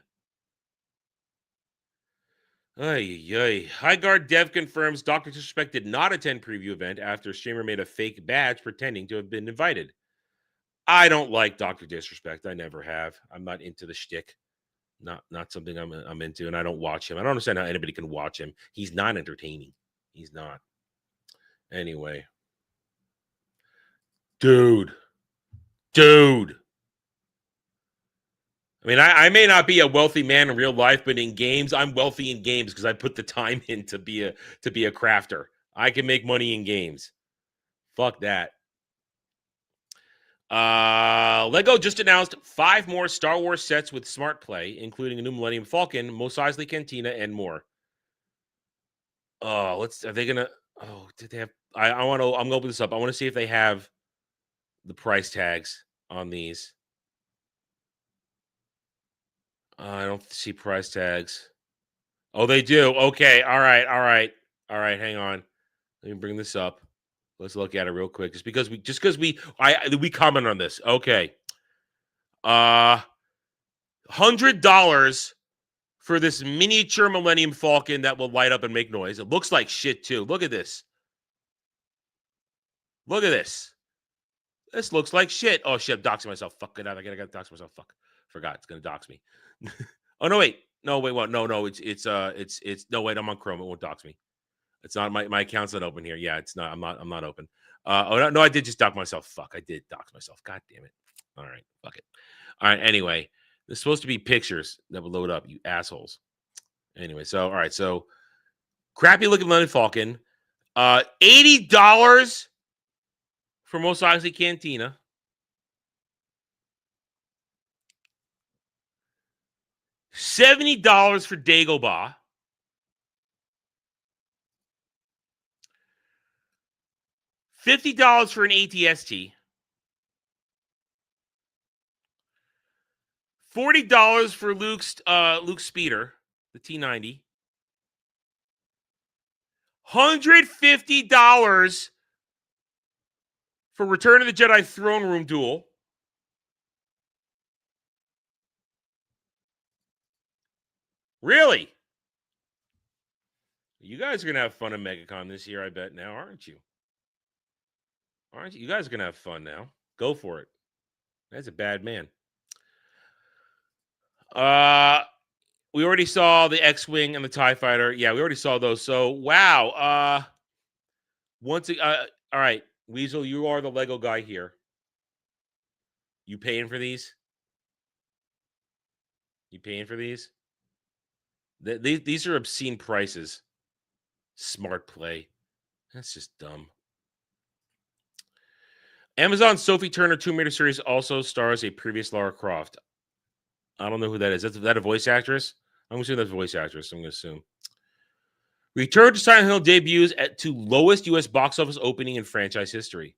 Ay. High Guard Dev confirms Dr. Disrespect did not attend preview event after streamer made a fake badge pretending to have been invited. I don't like Dr. Disrespect. I never have. I'm not into the shtick. Not something I'm into, and I don't watch him. I don't understand how anybody can watch him. He's not entertaining. He's not. Anyway. Dude. I mean, I may not be a wealthy man in real life, but in games, I'm wealthy in games because I put the time in to be a crafter. I can make money in games. Fuck that. Lego just announced 5 more Star Wars sets with Smart Play, including a new Millennium Falcon, Mos Eisley Cantina, and more. Oh, are they gonna? Oh, did they have? I'm gonna open this up. I want to see if they have the price tags on these. I don't see price tags. Oh, they do. Okay. All right. Hang on. Let me bring this up. Let's look at it real quick. Just because we comment on this. Okay. $100 for this miniature Millennium Falcon that will light up and make noise. It looks like shit too. Look at this. This looks like shit. Oh shit, I'm doxing myself. Fuck it out. I gotta dox myself. Fuck. Forgot. It's gonna dox me. Oh no, wait. No, wait, what? No, it's no wait, I'm on Chrome. It won't dox me. It's not my account's not open here. Yeah, it's not. I'm not open. No, I did just dox myself. Fuck, I did dox myself. God damn it. All right, fuck it. All right, anyway. There's supposed to be pictures that will load up, you assholes. Anyway, so all right, so crappy looking Millennium Falcon. $80 for Mos Eisley Cantina. $70 for Dagobah. $50 for an ATST. $40 for Luke's Speeder, the T90. $150 for Return of the Jedi Throne Room Duel. Really? You guys are going to have fun at MegaCon this year, I bet now, aren't you? Aren't you? You guys are going to have fun now. Go for it. That's a bad man. We already saw the X-Wing and the TIE Fighter. Yeah, we already saw those. So, wow. All right, Weasel, you are the Lego guy here. You paying for these? These are obscene prices. Smart Play. That's just dumb. Amazon's Sophie Turner Tomb Raider series also stars a previous Lara Croft. I don't know who that is. Is that a voice actress? I'm assuming that's a voice actress. I'm going to assume. Return to Silent Hill debuts to lowest U.S. box office opening in franchise history.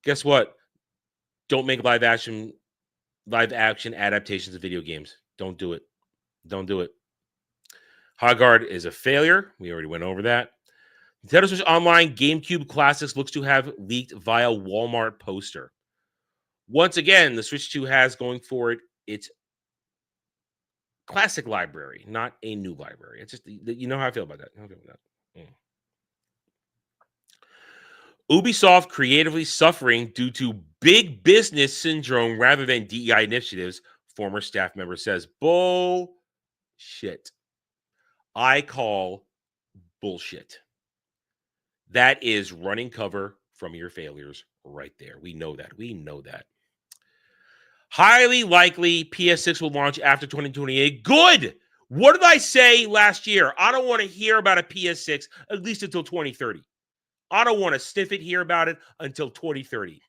Guess what? Don't make live action adaptations of video games. Don't do it. High Guard is a failure. We already went over that. Nintendo Switch Online GameCube Classics looks to have leaked via Walmart poster. Once again, the Switch 2 has going for it its classic library, not a new library. It's just, you know how I feel about that. Ubisoft creatively suffering due to big business syndrome rather than DEI initiatives, former staff member says. Bullshit. I call bullshit. That is running cover from your failures right there. We know that. Highly likely PS6 will launch after 2028. Good. What did I say last year? I don't want to hear about a PS6 at least until 2030. I don't want to sniff it, hear about it until 2030.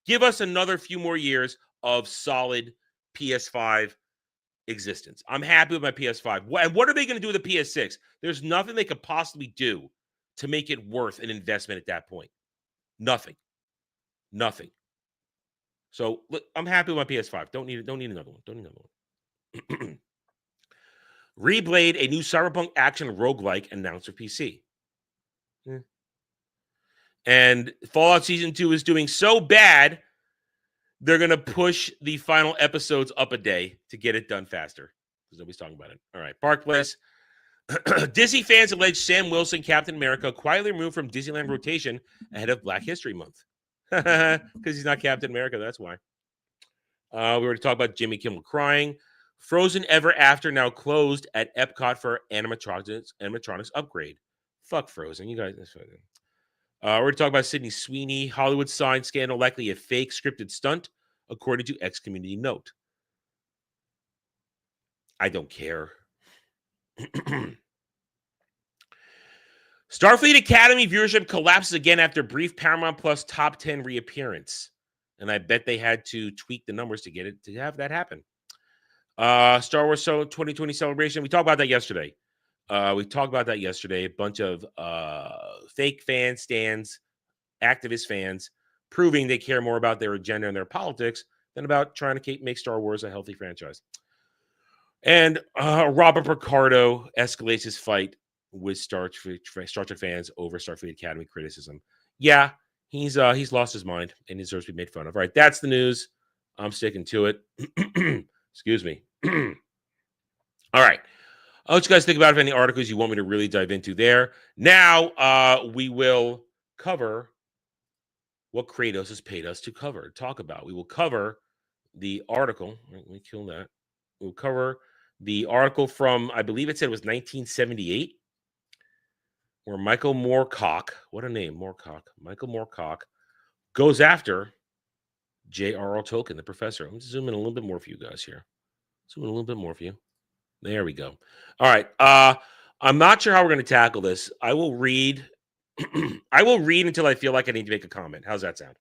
Give us another few more years of solid PS5 existence. I'm happy with my PS5. And what are they going to do with the PS6? There's nothing they could possibly do to make it worth an investment at that point. Nothing. So look, I'm happy with my PS5. Don't need another one. Reblade, a new cyberpunk action roguelike announced for PC. And Fallout Season 2 is doing so bad, they're going to push the final episodes up a day to get it done faster. Because nobody's talking about it. All right, Park Place. Disney fans allege Sam Wilson, Captain America, quietly removed from Disneyland rotation ahead of Black History Month. Because he's not Captain America, that's why. We already talked about Jimmy Kimmel crying. Frozen Ever After now closed at Epcot for animatronics upgrade. Fuck Frozen, you guys. We're going to talk about Sydney Sweeney. Hollywood sign scandal likely a fake scripted stunt, according to ex-community note. I don't care. Starfleet Academy viewership collapses again after brief Paramount Plus top 10 reappearance. And I bet they had to tweak the numbers to get it to have that happen. Star Wars 2020 celebration. We talked about that yesterday. A bunch of fake fan stands, activist fans, proving they care more about their agenda and their politics than about trying to make Star Wars a healthy franchise. And Robert Picardo escalates his fight with Star Trek fans over Starfleet Academy criticism. Yeah, he's lost his mind and deserves to be made fun of. All right, that's the news. I'm sticking to it. Excuse me. All right. I'll let you guys think about if any articles you want me to really dive into there. Now, we will cover what Kratos has paid us to talk about. We will cover the article. Let me kill that. We'll cover the article from, I believe it said it was 1978, where Michael Moorcock, what a name, Moorcock. Michael Moorcock goes after J.R.R. Tolkien, the professor. Let me zoom in a little bit more for you guys here. Zoom in a little bit more for you. There we go. All right. I'm not sure how we're going to tackle this. I will read. I will read until I feel like I need to make a comment. How's that sound?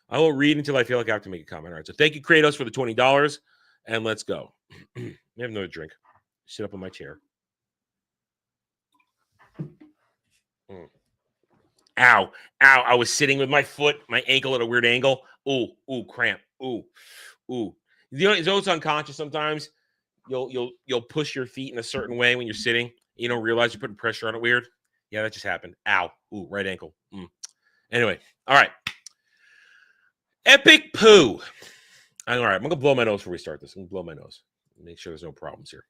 I will read until I feel like I have to make a comment. All right. So thank you, Kratos, for the $20. And let's go. I have another drink. Sit up on my chair. Ow. I was sitting with my foot, my ankle at a weird angle. Ooh, cramp. Ooh. You know, it's unconscious sometimes. You'll push your feet in a certain way when you're sitting. You don't realize you're putting pressure on it weird. Yeah, that just happened. Ow. Ooh, right ankle. Anyway, all right. Epic poo. All right, I'm going to blow my nose before we start this. I'm going to blow my nose. Make sure there's no problems here.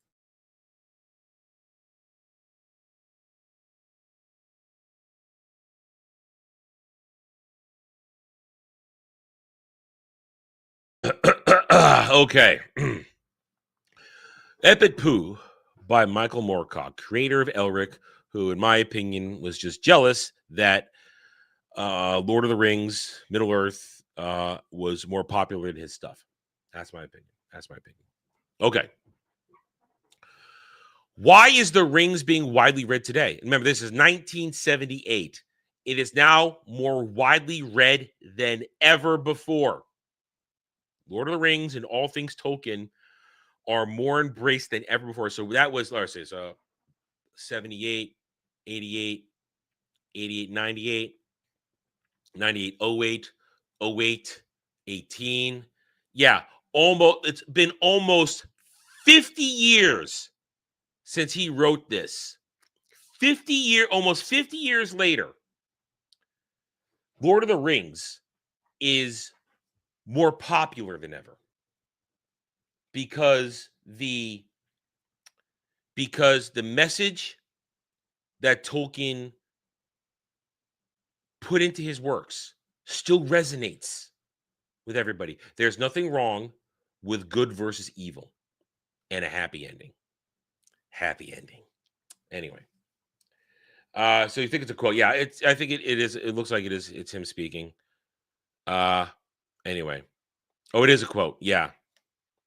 Okay. Epic Poo by Michael Moorcock, creator of Elric, who, in my opinion, was just jealous that Lord of the Rings, Middle-earth was more popular than his stuff. That's my opinion. Okay. Why is The Rings being widely read today? Remember, this is 1978. It is now more widely read than ever before. Lord of the Rings and all things Tolkien are more embraced than ever before. So that was, let's say, 78, 88, 88, 98, 98, 08, 08, 18. Yeah, it's been almost 50 years since he wrote this. Almost 50 years later, Lord of the Rings is more popular than ever because the message that Tolkien put into his works still resonates with everybody. There's nothing wrong with good versus evil and a happy ending. Anyway. So you think it's a quote? Yeah, I think it is. It looks like it is. It's him speaking. Anyway. Oh, it is a quote. Yeah.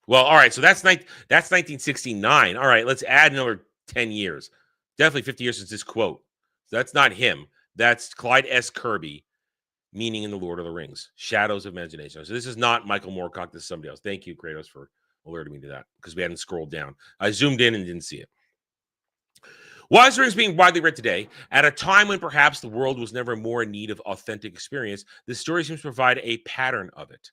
Well, all right. So that's 1969. All right. Let's add another 10 years. Definitely 50 years since this quote. That's not him. That's Clyde S. Kirby, meaning in The Lord of the Rings, Shadows of Imagination. So this is not Michael Moorcock. This is somebody else. Thank you, Kratos, for alerting me to that because we hadn't scrolled down. I zoomed in and didn't see it. Why is The Rings being widely read today? At a time when perhaps the world was never more in need of authentic experience, this story seems to provide a pattern of it.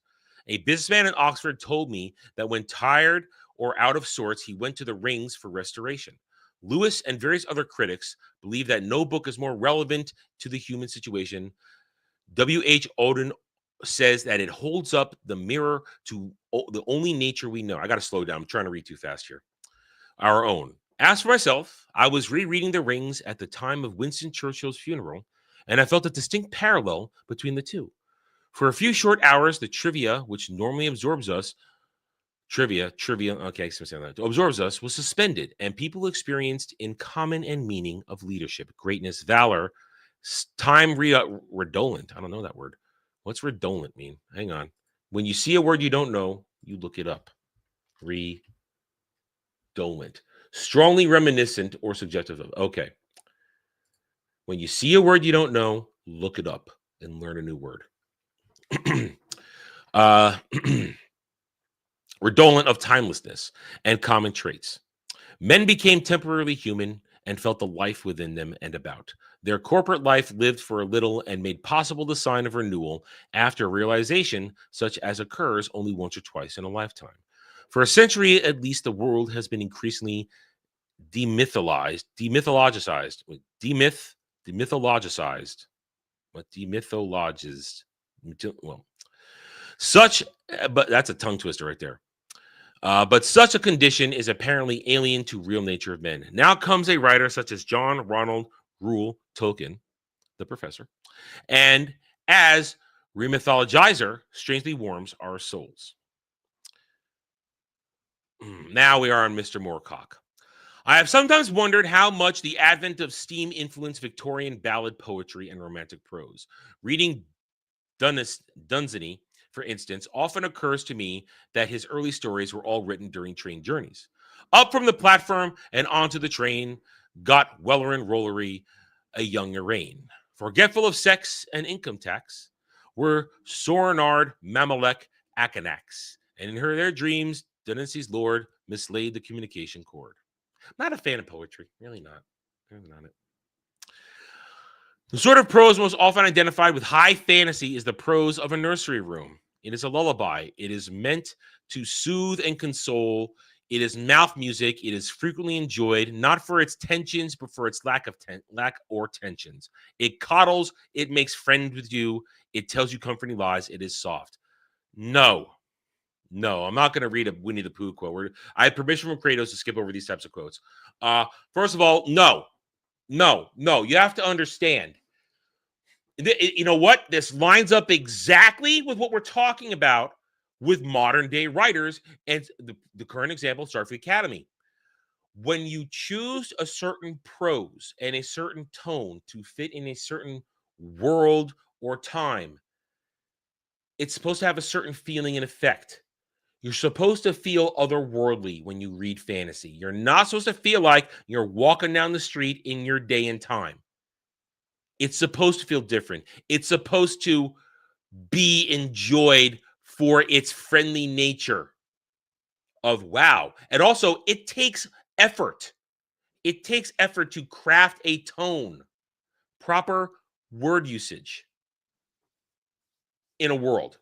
A businessman in Oxford told me that when tired or out of sorts, he went to the rings for restoration. Lewis and various other critics believe that no book is more relevant to the human situation. W.H. Auden says that it holds up the mirror to the only nature we know. I got to slow down. I'm trying to read too fast here. Our own. As for myself, I was rereading The Rings at the time of Winston Churchill's funeral, and I felt a distinct parallel between the two. For a few short hours, the trivia, which normally absorbs us, absorbs us, was suspended, and people experienced in common and meaning of leadership, greatness, valor, redolent. I don't know that word. What's redolent mean? Hang on. When you see a word you don't know, you look it up. Redolent. Strongly reminiscent or suggestive of. Okay. When you see a word you don't know, look it up and learn a new word. Redolent of timelessness and common traits. Men became temporarily human and felt the life within them and about. Their corporate life lived for a little and made possible the sign of renewal after realization, such as occurs only once or twice in a lifetime. For a century, at least, the world has been increasingly demythologized. Well, but that's a tongue twister right there. But such a condition is apparently alien to real nature of men. Now comes a writer such as John Ronald Reuel Tolkien, the professor, and as remythologizer, strangely warms our souls. Now we are on Mr. Moorcock. I have sometimes wondered how much the advent of steam influenced Victorian ballad poetry and romantic prose. Reading Dunsany, for instance, often occurs to me that his early stories were all written during train journeys. Up from the platform and onto the train got Welleran Rollery, a young Arain. Forgetful of sex and income tax were Soranard Mamalek Akanax. And in their dreams, Dunancy's lord mislaid the communication cord. Not a fan of poetry. Really not. Really not it. The sort of prose most often identified with high fantasy is the prose of a nursery room. It is a lullaby. It is meant to soothe and console. It is mouth music. It is frequently enjoyed, not for its tensions, but for its lack or tensions. It coddles. It makes friends with you. It tells you comforting lies. It is soft. No, I'm not going to read a Winnie the Pooh quote. I have permission from Kratos to skip over these types of quotes. First of all, no. You have to understand. You know what? This lines up exactly with what we're talking about with modern day writers, and the current example, Starfleet Academy. When you choose a certain prose and a certain tone to fit in a certain world or time, it's supposed to have a certain feeling and effect. You're supposed to feel otherworldly when you read fantasy. You're not supposed to feel like you're walking down the street in your day and time. It's supposed to feel different. It's supposed to be enjoyed for its friendly nature of wow. And also, it takes effort. It takes effort to craft a tone, proper word usage in a world.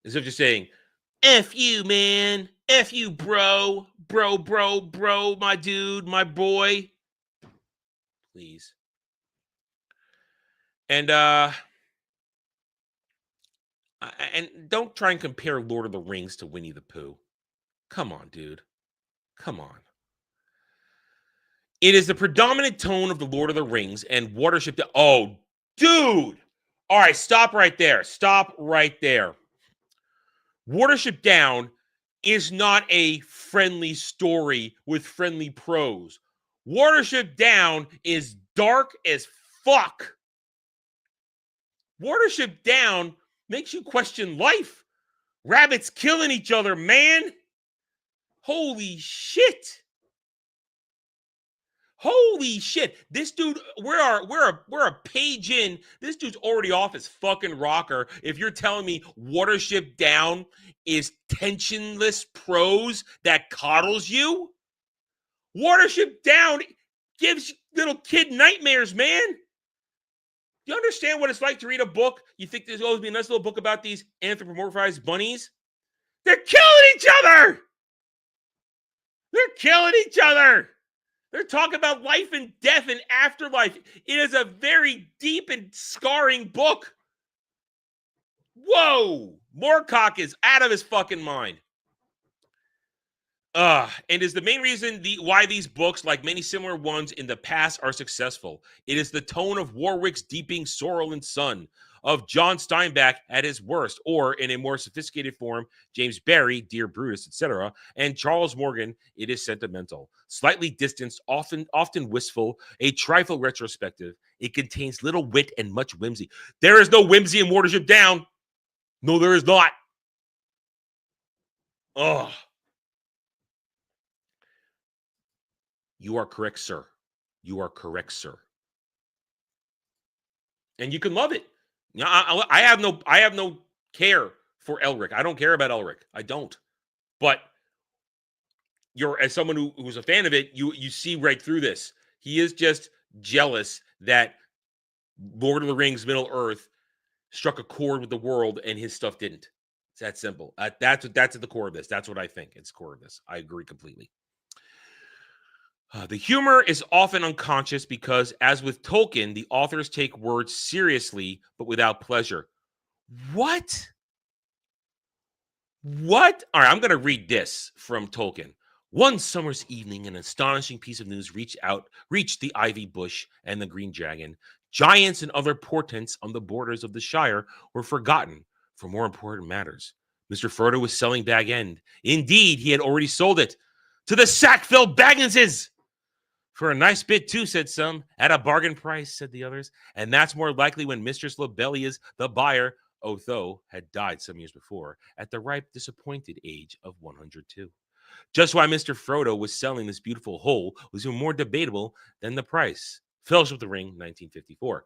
Instead of just saying, F you, man. F you, bro. Bro, my dude, my boy. Please. And don't try and compare Lord of the Rings to Winnie the Pooh. Come on, dude. Come on. It is the predominant tone of the Lord of the Rings and Watership. Oh, dude. All right, stop right there. Watership Down is not a friendly story with friendly prose. Watership Down is dark as fuck. Watership Down makes you question life. Rabbits killing each other, man. Holy shit. This dude, we're a page in. This dude's already off his fucking rocker. If you're telling me Watership Down is tensionless prose that coddles you, Watership Down gives little kid nightmares, man. Do you understand what it's like to read a book? You think there's always be a nice little book about these anthropomorphized bunnies? They're killing each other! They're killing each other. They're talking about life and death and afterlife. It is a very deep and scarring book. Whoa. Moorcock is out of his fucking mind. And is the main reason why these books, like many similar ones in the past, are successful. It is the tone of Warwick's Deeping Sorrel and Son, of John Steinbeck at his worst, or in a more sophisticated form, James Barrie, Dear Brutus, etc., and Charles Morgan, it is sentimental, slightly distanced, often wistful, a trifle retrospective. It contains little wit and much whimsy. There is no whimsy in Watership Down. No, there is not. Ugh. You are correct, sir. You are correct, sir. And you can love it. I have no care for Elric. I don't care about Elric. I don't. But as someone who's a fan of it, you see right through this. He is just jealous that Lord of the Rings Middle Earth struck a chord with the world and his stuff didn't. It's that simple. That's at the core of this. That's what I think. It's the core of this. I agree completely. The humor is often unconscious because, as with Tolkien, the authors take words seriously but without pleasure. What? All right, I'm going to read this from Tolkien. One summer's evening, an astonishing piece of news reached the ivy bush and the green dragon. Giants and other portents on the borders of the Shire were forgotten for more important matters. Mr. Frodo was selling Bag End. Indeed, he had already sold it to the Sackville Bagginses. For a nice bit, too, said some. At a bargain price, said the others. And that's more likely when Mistress Lobelia's, the buyer, Otho, had died some years before, at the ripe, disappointed age of 102. Just why Mr. Frodo was selling this beautiful whole was even more debatable than the price. Fellowship of the Ring, 1954.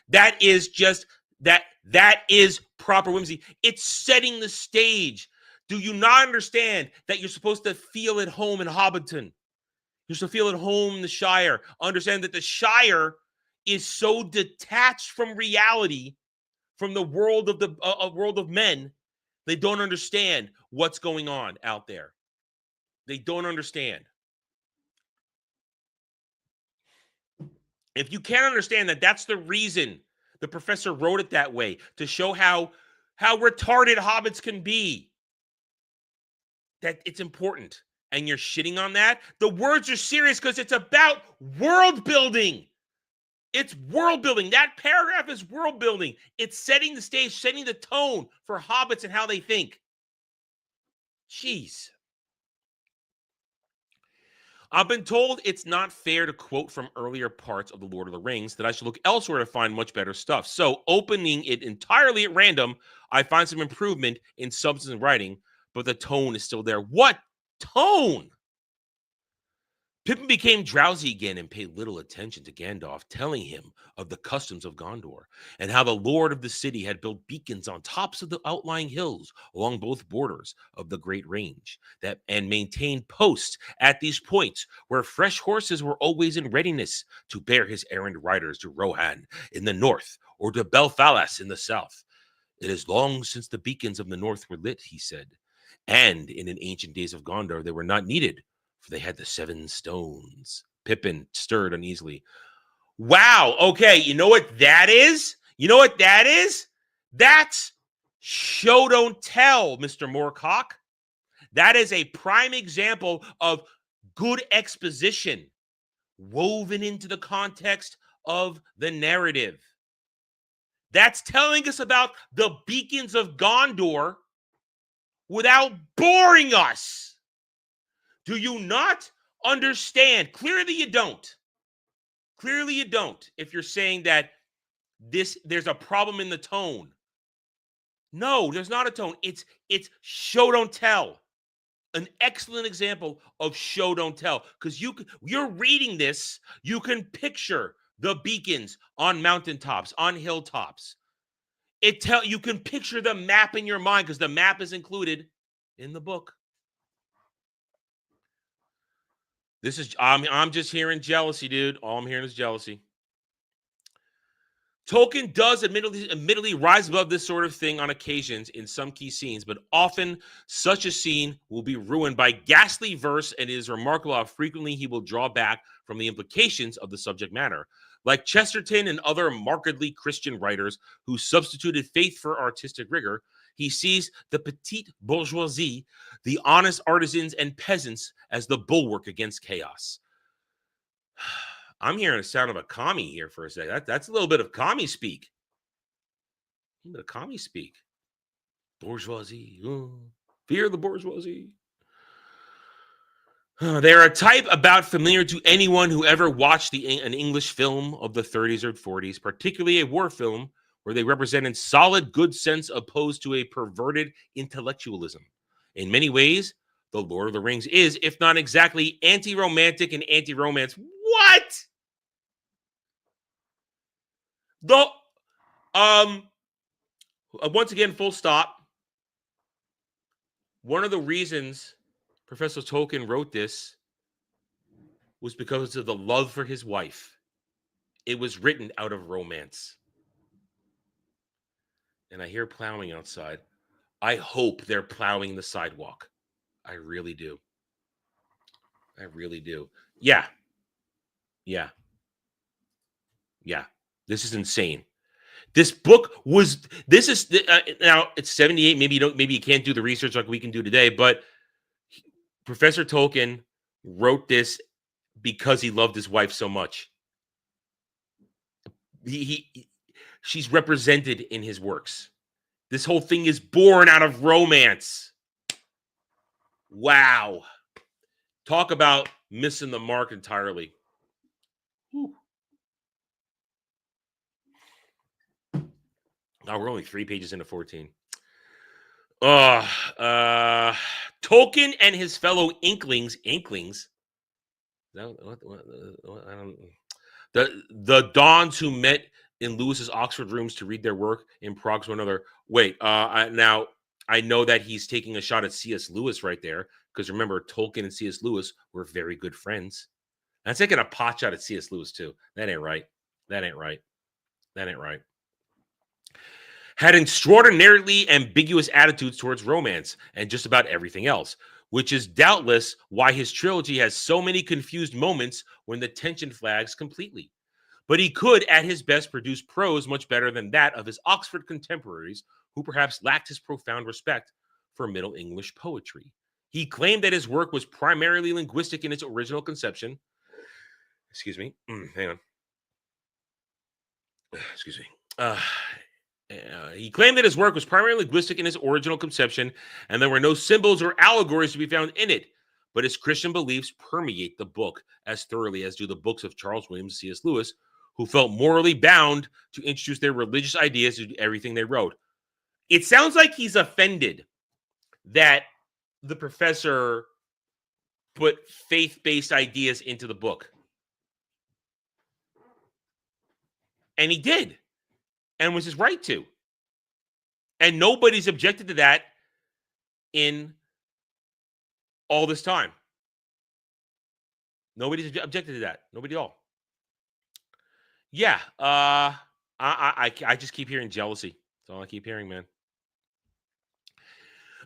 That is just, that is proper whimsy. It's setting the stage. Do you not understand that you're supposed to feel at home in Hobbiton? You're supposed to feel at home in the Shire. Understand that the Shire is so detached from reality, from the world of world of men, they don't understand what's going on out there. They don't understand. If you can't understand that, that's the reason the professor wrote it that way, to show how retarded hobbits can be. That it's important, and you're shitting on that. The words are serious because it's about world building. It's world building. That paragraph is world building. It's setting the stage, setting the tone for hobbits and how they think. Jeez. I've been told it's not fair to quote from earlier parts of The Lord of the Rings, that I should look elsewhere to find much better stuff. So, opening it entirely at random, I find some improvement in substance and writing, but the tone is still there. What tone? Pippin became drowsy again and paid little attention to Gandalf, telling him of the customs of Gondor and how the lord of the city had built beacons on tops of the outlying hills along both borders of the Great Range and maintained posts at these points where fresh horses were always in readiness to bear his errand riders to Rohan in the north or to Belfalas in the south. It is long since the beacons of the north were lit, he said, and in an ancient days of Gondor they were not needed, for they had the 7 stones. Pippin stirred uneasily. Wow, okay, you know what that is? That's show don't tell, Mr. Moorcock. That is a prime example of good exposition woven into the context of the narrative. That's telling us about the beacons of Gondor without boring us. Do you not understand? Clearly you don't. Clearly you don't. If you're saying that there's a problem in the tone. No, there's not a tone. It's show don't tell. An excellent example of show don't tell, because you're reading this, you can picture the beacons on mountaintops, on hilltops. You can picture the map in your mind because the map is included in the book. I'm just hearing jealousy, dude. All I'm hearing is jealousy. Tolkien does admittedly rise above this sort of thing on occasions in some key scenes, but often such a scene will be ruined by ghastly verse, and it is remarkable how frequently he will draw back from the implications of the subject matter. Like Chesterton and other markedly Christian writers who substituted faith for artistic rigor, he sees the petite bourgeoisie, the honest artisans and peasants, as the bulwark against chaos. I'm hearing the sound of a commie here for a second. That's a little bit of commie speak. A little bit of commie speak. Bourgeoisie. Fear the bourgeoisie. They're a type about familiar to anyone who ever watched an English film of the 30s or 40s, particularly a war film, where they represented solid good sense opposed to a perverted intellectualism. In many ways, The Lord of the Rings is, if not exactly anti-romantic and anti-romance. What? Once again, full stop. One of the reasons Professor Tolkien wrote this was because of the love for his wife. It was written out of romance. And I hear plowing outside. I hope they're plowing the sidewalk. I really do. I really do. Yeah. This is insane. This book was. This is now it's 78. Maybe you can't do the research like we can do today. But Professor Tolkien wrote this because he loved his wife so much. She's represented in his works. This whole thing is born out of romance. Wow. Talk about missing the mark entirely. Whew. Now we're only 3 pages into 14. Tolkien and his fellow Inklings. The Dons who met in Lewis's Oxford rooms to read their work in Prague to one another. Wait, now I know that he's taking a shot at C.S. Lewis right there, because remember, Tolkien and C.S. Lewis were very good friends. That's taking a pot shot at C.S. Lewis too. That ain't right. Had extraordinarily ambiguous attitudes towards romance and just about everything else, which is doubtless why his trilogy has so many confused moments when the tension flags completely. But he could, at his best, produce prose much better than that of his Oxford contemporaries, who perhaps lacked his profound respect for Middle English poetry. He claimed that his work was primarily linguistic in its original conception. Excuse me. Hang on. Excuse me. He claimed that his work was primarily linguistic in its original conception, and there were no symbols or allegories to be found in it. But his Christian beliefs permeate the book as thoroughly as do the books of Charles Williams and C.S. Lewis, who felt morally bound to introduce their religious ideas into everything they wrote. It sounds like he's offended that the professor put faith-based ideas into the book. And he did. And was his right to. And nobody's objected to that in all this time. Nobody's objected to that. Nobody at all. Yeah. I just keep hearing jealousy. That's all I keep hearing, man.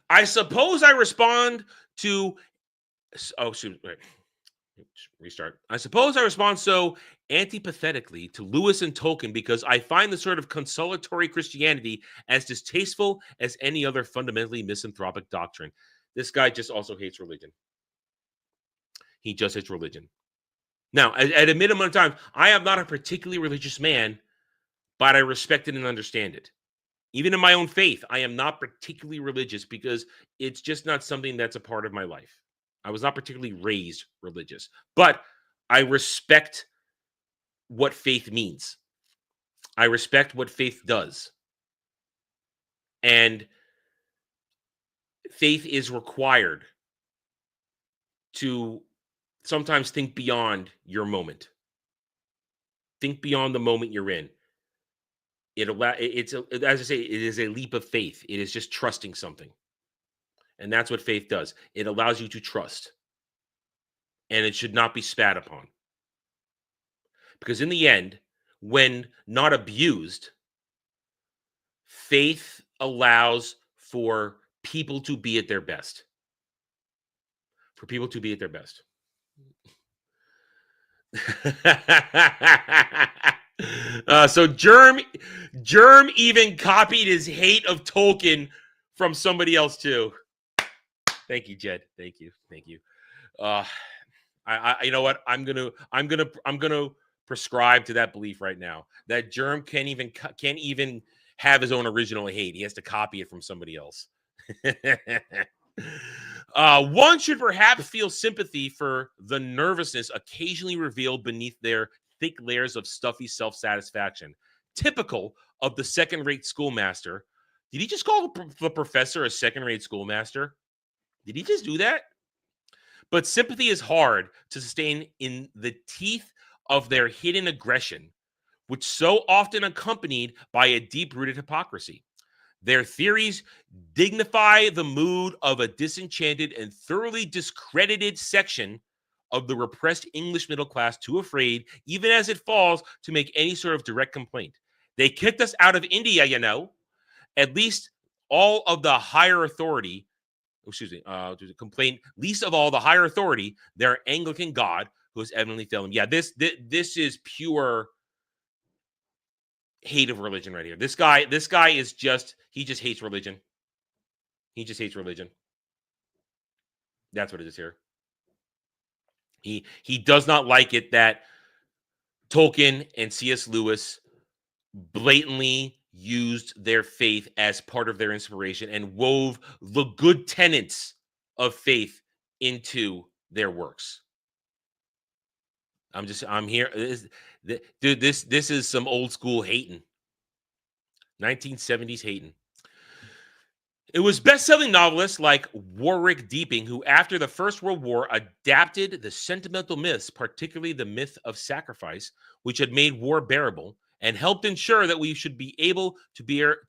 I suppose I respond to... Oh, excuse me. Wait. Restart. I suppose I respond so antipathetically to Lewis and Tolkien because I find the sort of consolatory Christianity as distasteful as any other fundamentally misanthropic doctrine. This guy just also hates religion. He just hates religion. Now, at a minimum of time, I am not a particularly religious man, but I respect it and understand it. Even in my own faith, I am not particularly religious because it's just not something that's a part of my life. I was not particularly raised religious, but I respect what faith means. I respect what faith does. And faith is required to sometimes think beyond your moment. Think beyond the moment you're in. As I say, it is a leap of faith. It is just trusting something. And that's what faith does. It allows you to trust. And it should not be spat upon. Because in the end, when not abused, faith allows for people to be at their best. For people to be at their best. So Germ even copied his hate of Tolkien from somebody else too. Thank you, Jed. Thank you. I you know what? I'm gonna prescribe to that belief right now. That Germ can't even have his own original hate. He has to copy it from somebody else. One should perhaps feel sympathy for the nervousness occasionally revealed beneath their thick layers of stuffy self-satisfaction, typical of the second-rate schoolmaster. Did he just call the professor a second-rate schoolmaster? Did he just do that? But sympathy is hard to sustain in the teeth of their hidden aggression, which so often accompanied by a deep-rooted hypocrisy. Their theories dignify the mood of a disenchanted and thoroughly discredited section of the repressed English middle class, too afraid, even as it falls, to make any sort of direct complaint. They kicked us out of India, you know. At least all of the higher authority, complaint, least of all the higher authority, their Anglican God, who has evidently failed them. Yeah, this is pure hate of religion right here. This guy is just, he just hates religion. He just hates religion. That's what it is here. He does not like it that Tolkien and C.S. Lewis blatantly used their faith as part of their inspiration and wove the good tenets of faith into their works. I'm here. Dude, this is some old school hating. 1970s hating. It was best-selling novelists like Warwick Deeping who, after the First World War, adapted the sentimental myths, particularly the myth of sacrifice, which had made war bearable, and helped ensure that we should be able to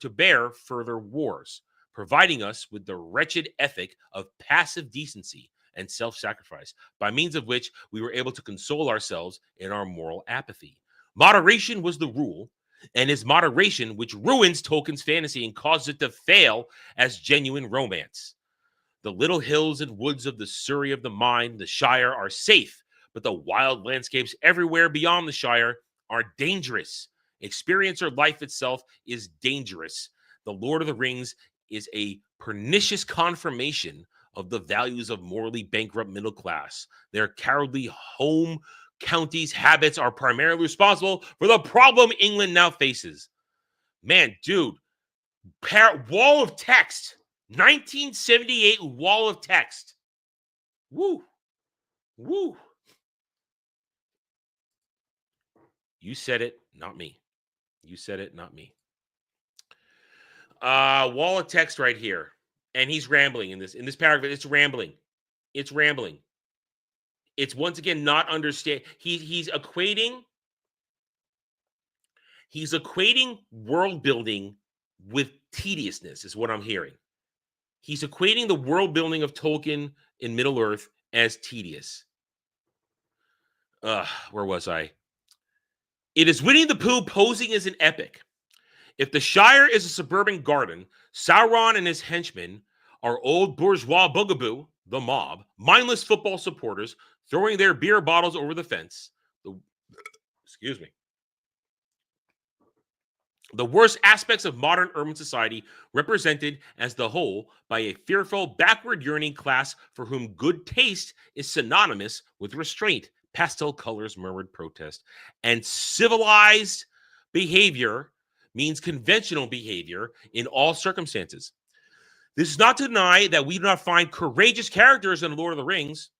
bear further wars, providing us with the wretched ethic of passive decency and self-sacrifice, by means of which we were able to console ourselves in our moral apathy. Moderation was the rule, and it's moderation which ruins Tolkien's fantasy and causes it to fail as genuine romance. The little hills and woods of the Surrey of the Mind, the Shire, are safe, but the wild landscapes everywhere beyond the Shire are dangerous. Experience or life itself is dangerous. The Lord of the Rings is a pernicious confirmation of the values of morally bankrupt middle class. Their cowardly home counties' habits are primarily responsible for the problem England now faces. Man, dude, wall of text. 1978 wall of text. Woo. Woo. You said it, not me. You said it, not me. Wall of text right here. And he's rambling in this paragraph. It's rambling. It's once again not understand. He's equating world building with tediousness, is what I'm hearing. He's equating the world building of Tolkien in Middle-earth as tedious. Where was I? It is Winnie the Pooh posing as an epic. If the Shire is a suburban garden, Sauron and his henchmen are old bourgeois bugaboo, the mob, mindless football supporters throwing their beer bottles over the fence. The worst aspects of modern urban society represented as the whole by a fearful, backward-yearning class for whom good taste is synonymous with restraint, pastel colors, murmured protest, and civilized behavior means conventional behavior in all circumstances. This is not to deny that we do not find courageous characters in Lord of the Rings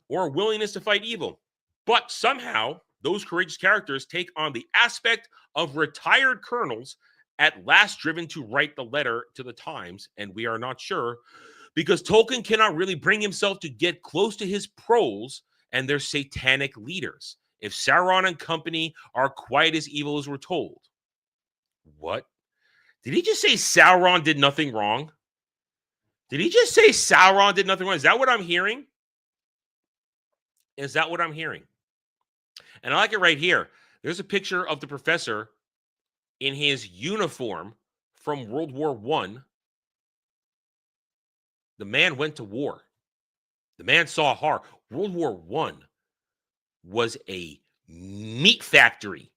or a willingness to fight evil, but somehow those courageous characters take on the aspect of retired colonels at last driven to write the letter to the Times, and we are not sure, because Tolkien cannot really bring himself to get close to his proles and their satanic leaders, if Sauron and company are quite as evil as we're told. What? Did he just say Sauron did nothing wrong? Did he just say Sauron did nothing wrong? Is that what I'm hearing? Is that what I'm hearing? And I like it right here. There's a picture of the professor in his uniform from World War I. The man went to war. The man saw horror. World War I was a meat factory.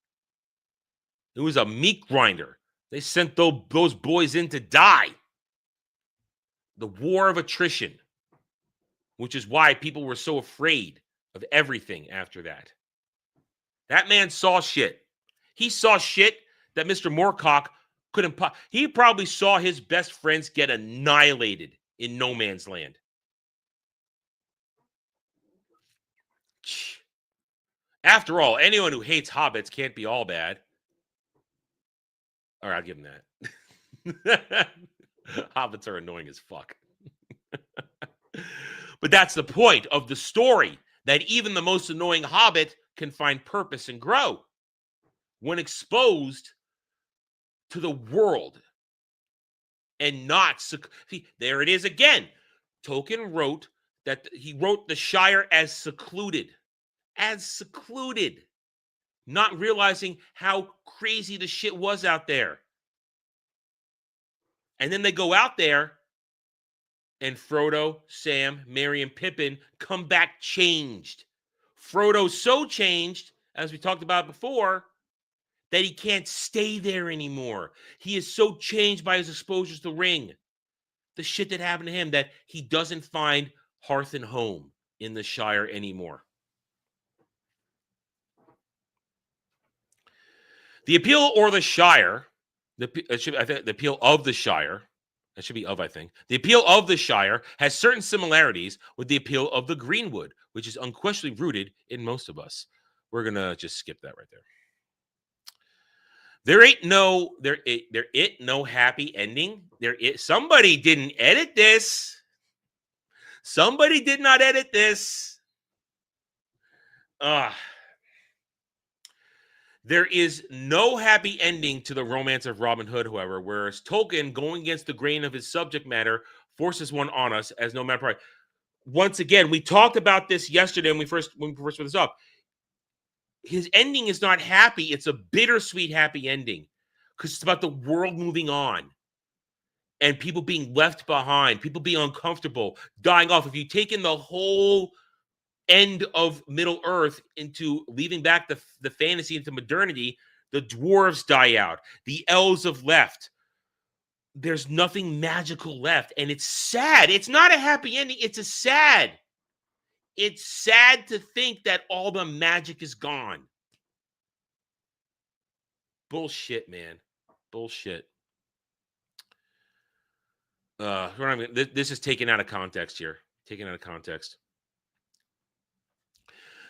It was a meat grinder. They sent those boys in to die. The war of attrition, which is why people were so afraid of everything after that. That man saw shit. He saw shit that Mr. Moorcock couldn't. He probably saw his best friends get annihilated in no man's land. After all, anyone who hates hobbits can't be all bad. All right, I'll give him that. Hobbits are annoying as fuck. But that's the point of the story, that even the most annoying hobbit can find purpose and grow when exposed to the world and not. See, there it is again. Tolkien wrote that he wrote the Shire as secluded, not realizing how crazy the shit was out there. And then they go out there, and Frodo, Sam, Merry, and Pippin come back changed. Frodo's so changed, as we talked about before, that he can't stay there anymore. He is so changed by his exposures to the ring, the shit that happened to him, that he doesn't find hearth and home in the Shire anymore. The appeal or the Shire, the appeal of the Shire, that should be of, I think. The appeal of the Shire has certain similarities with the appeal of the Greenwood, which is unquestionably rooted in most of us. We're going to just skip that right there. There ain't no happy ending. Somebody didn't edit this. Somebody did not edit this. There is no happy ending to the romance of Robin Hood, however, whereas Tolkien, going against the grain of his subject matter, forces one on us as no matter pride. Once again, we talked about this yesterday when we first put this up. His ending is not happy. It's a bittersweet happy ending because it's about the world moving on and people being left behind, people being uncomfortable, dying off. If you take in the whole end of Middle Earth into leaving back the fantasy into modernity, the dwarves die out. The elves have left. There's nothing magical left. And it's sad. It's not a happy ending. It's sad. It's sad to think that all the magic is gone. Bullshit, man. Bullshit. This is taken out of context here. Taken out of context.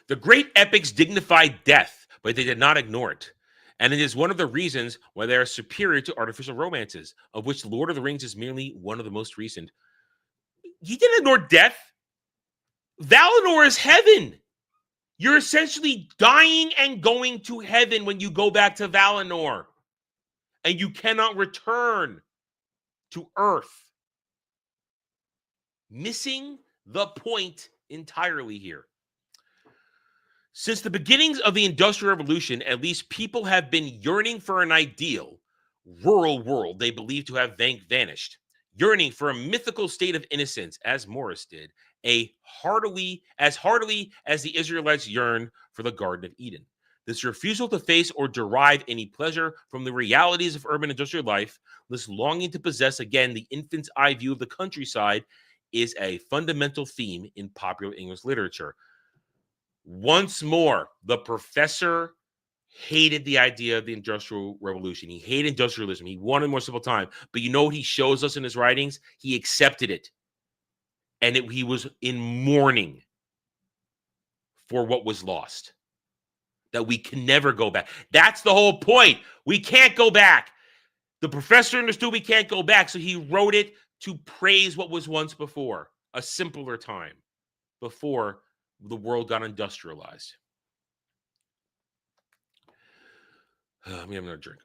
The great epics dignified death, but they did not ignore it. And it is one of the reasons why they are superior to artificial romances, of which Lord of the Rings is merely one of the most recent. He didn't ignore death. Valinor is heaven. You're essentially dying and going to heaven when you go back to Valinor. And you cannot return to Earth. Missing the point entirely here. Since the beginnings of the Industrial Revolution, at least people have been yearning for an ideal, rural world they believe to have vanished, yearning for a mythical state of innocence, as Morris did, as heartily as the Israelites yearned for the Garden of Eden. This refusal to face or derive any pleasure from the realities of urban industrial life, this longing to possess again the infant's eye view of the countryside, is a fundamental theme in popular English literature. Once more, the professor hated the idea of the Industrial Revolution. He hated industrialism. He wanted more simple time. But you know what he shows us in his writings? He accepted it. And he was in mourning for what was lost. That we can never go back. That's the whole point. We can't go back. The professor understood we can't go back, so he wrote it to praise what was once before. A simpler time. Before the world got industrialized. Let me have another drink.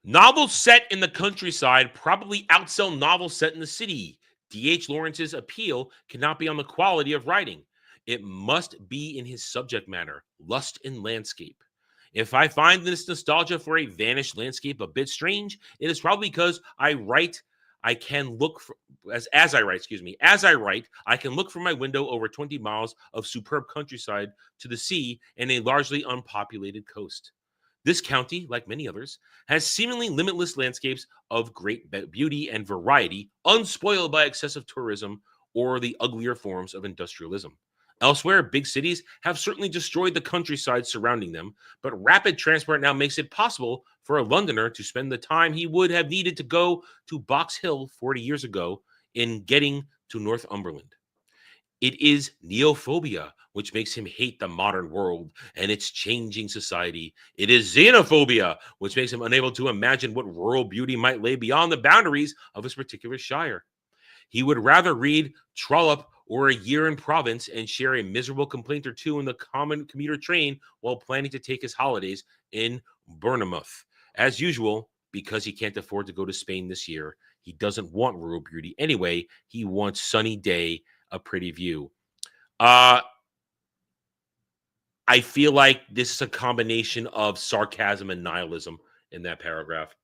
Novels set in the countryside probably outsell novels set in the city. D.H. Lawrence's appeal cannot be on the quality of writing. it must be in his subject matter, lust in landscape. If I find this nostalgia for a vanished landscape a bit strange, it is probably because I write. I can look for, as I write, as I write, I can look from my window over 20 miles of superb countryside to the sea and a largely unpopulated coast. This county, like many others, has seemingly limitless landscapes of great beauty and variety, unspoiled by excessive tourism or the uglier forms of industrialism. Elsewhere, big cities have certainly destroyed the countryside surrounding them, but rapid transport now makes it possible for a Londoner to spend the time he would have needed to go to Box Hill 40 years ago in getting to Northumberland. It is neophobia which makes him hate the modern world and its changing society. It is xenophobia which makes him unable to imagine what rural beauty might lay beyond the boundaries of his particular shire. He would rather read Trollope or A Year in Province and share a miserable complaint or two in the common commuter train while planning to take his holidays in Bournemouth. As usual, because he can't afford to go to Spain this year, he doesn't want rural beauty anyway. He wants sunny day, a pretty view. I feel like this is a combination of sarcasm and nihilism in that paragraph.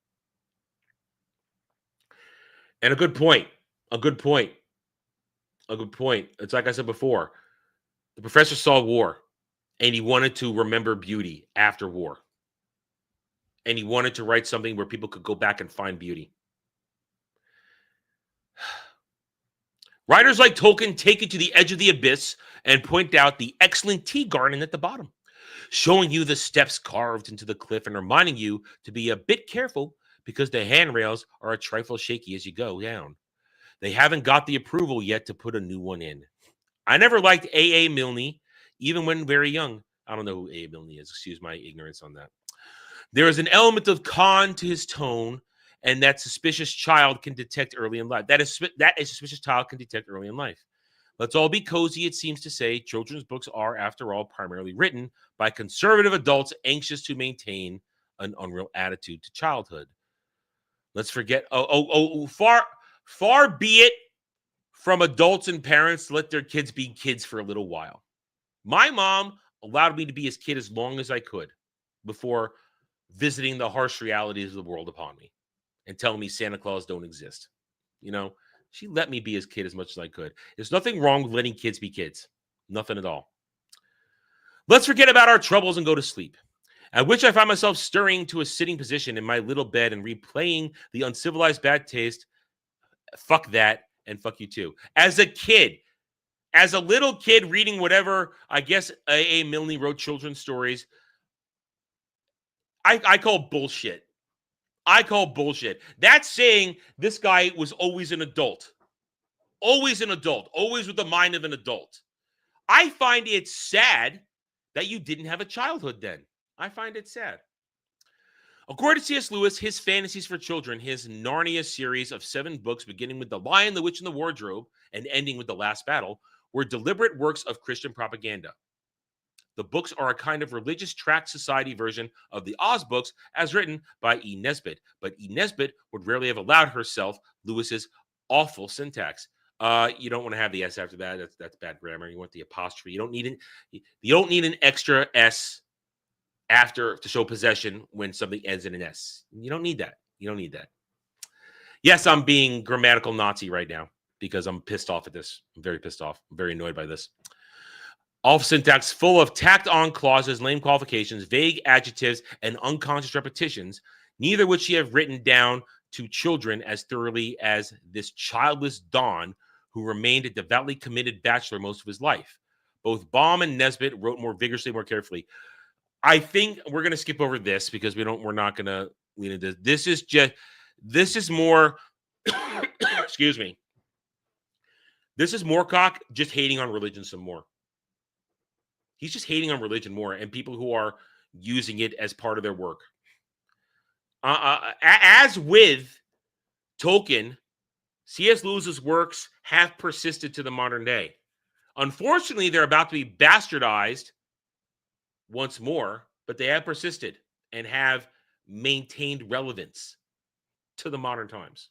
And a good point. It's like I said before. The professor saw war, and he wanted to remember beauty after war. And he wanted to write something where people could go back and find beauty. Writers like Tolkien take it to the edge of the abyss and point out the excellent tea garden at the bottom, showing you the steps carved into the cliff and reminding you to be a bit careful because the handrails are a trifle shaky as you go down. They haven't got the approval yet to put a new one in. I never liked A.A. Milne, even when very young. I don't know who A.A. Milne is. Excuse my ignorance on that. There is an element of con to his tone, and that suspicious child can detect early in life. That a suspicious child can detect early in life. Let's all be cozy, it seems to say. Children's books are, after all, primarily written by conservative adults anxious to maintain an unreal attitude to childhood. Let's forget. Far be it from adults and parents to let their kids be kids for a little while. My mom allowed me to be as kid as long as I could before visiting the harsh realities of the world upon me and telling me Santa Claus don't exist. You know, she let me be as kid as much as I could. There's nothing wrong with letting kids be kids. Nothing at all. Let's forget about our troubles and go to sleep. At which I find myself stirring to a sitting position in my little bed and replaying the uncivilized bad taste. Fuck that, and fuck you too. As a little kid reading whatever, I guess A.A. Milne wrote children's stories, I call bullshit. That's saying this guy was always an adult. Always with the mind of an adult. I find it sad that you didn't have a childhood then. I find it sad. According to C.S. Lewis, his fantasies for children, his Narnia series of 7 books, beginning with The Lion, the Witch, and the Wardrobe, and ending with The Last Battle, were deliberate works of Christian propaganda. The books are a kind of religious tract society version of the Oz books as written by E. Nesbit, but E. Nesbit would rarely have allowed herself Lewis's awful syntax. You don't want to have the S after that. That's bad grammar. You want the apostrophe. You don't need an extra S after to show possession when something ends in an S. You don't need that. Yes, I'm being grammatical Nazi right now because I'm pissed off at this. I'm very pissed off. I'm very annoyed by this. All syntax full of tacked-on clauses, lame qualifications, vague adjectives, and unconscious repetitions, neither would she have written down to children as thoroughly as this childless Don, who remained a devoutly committed bachelor most of his life. Both Baum and Nesbit wrote more vigorously, more carefully. I think we're going to skip over this because we're not going to lean into this. This is more, excuse me. This is Moorcock just hating on religion some more. He's just hating on religion more and people who are using it as part of their work. As with Tolkien, C.S. Lewis's works have persisted to the modern day. Unfortunately, they're about to be bastardized once more, but they have persisted and have maintained relevance to the modern times.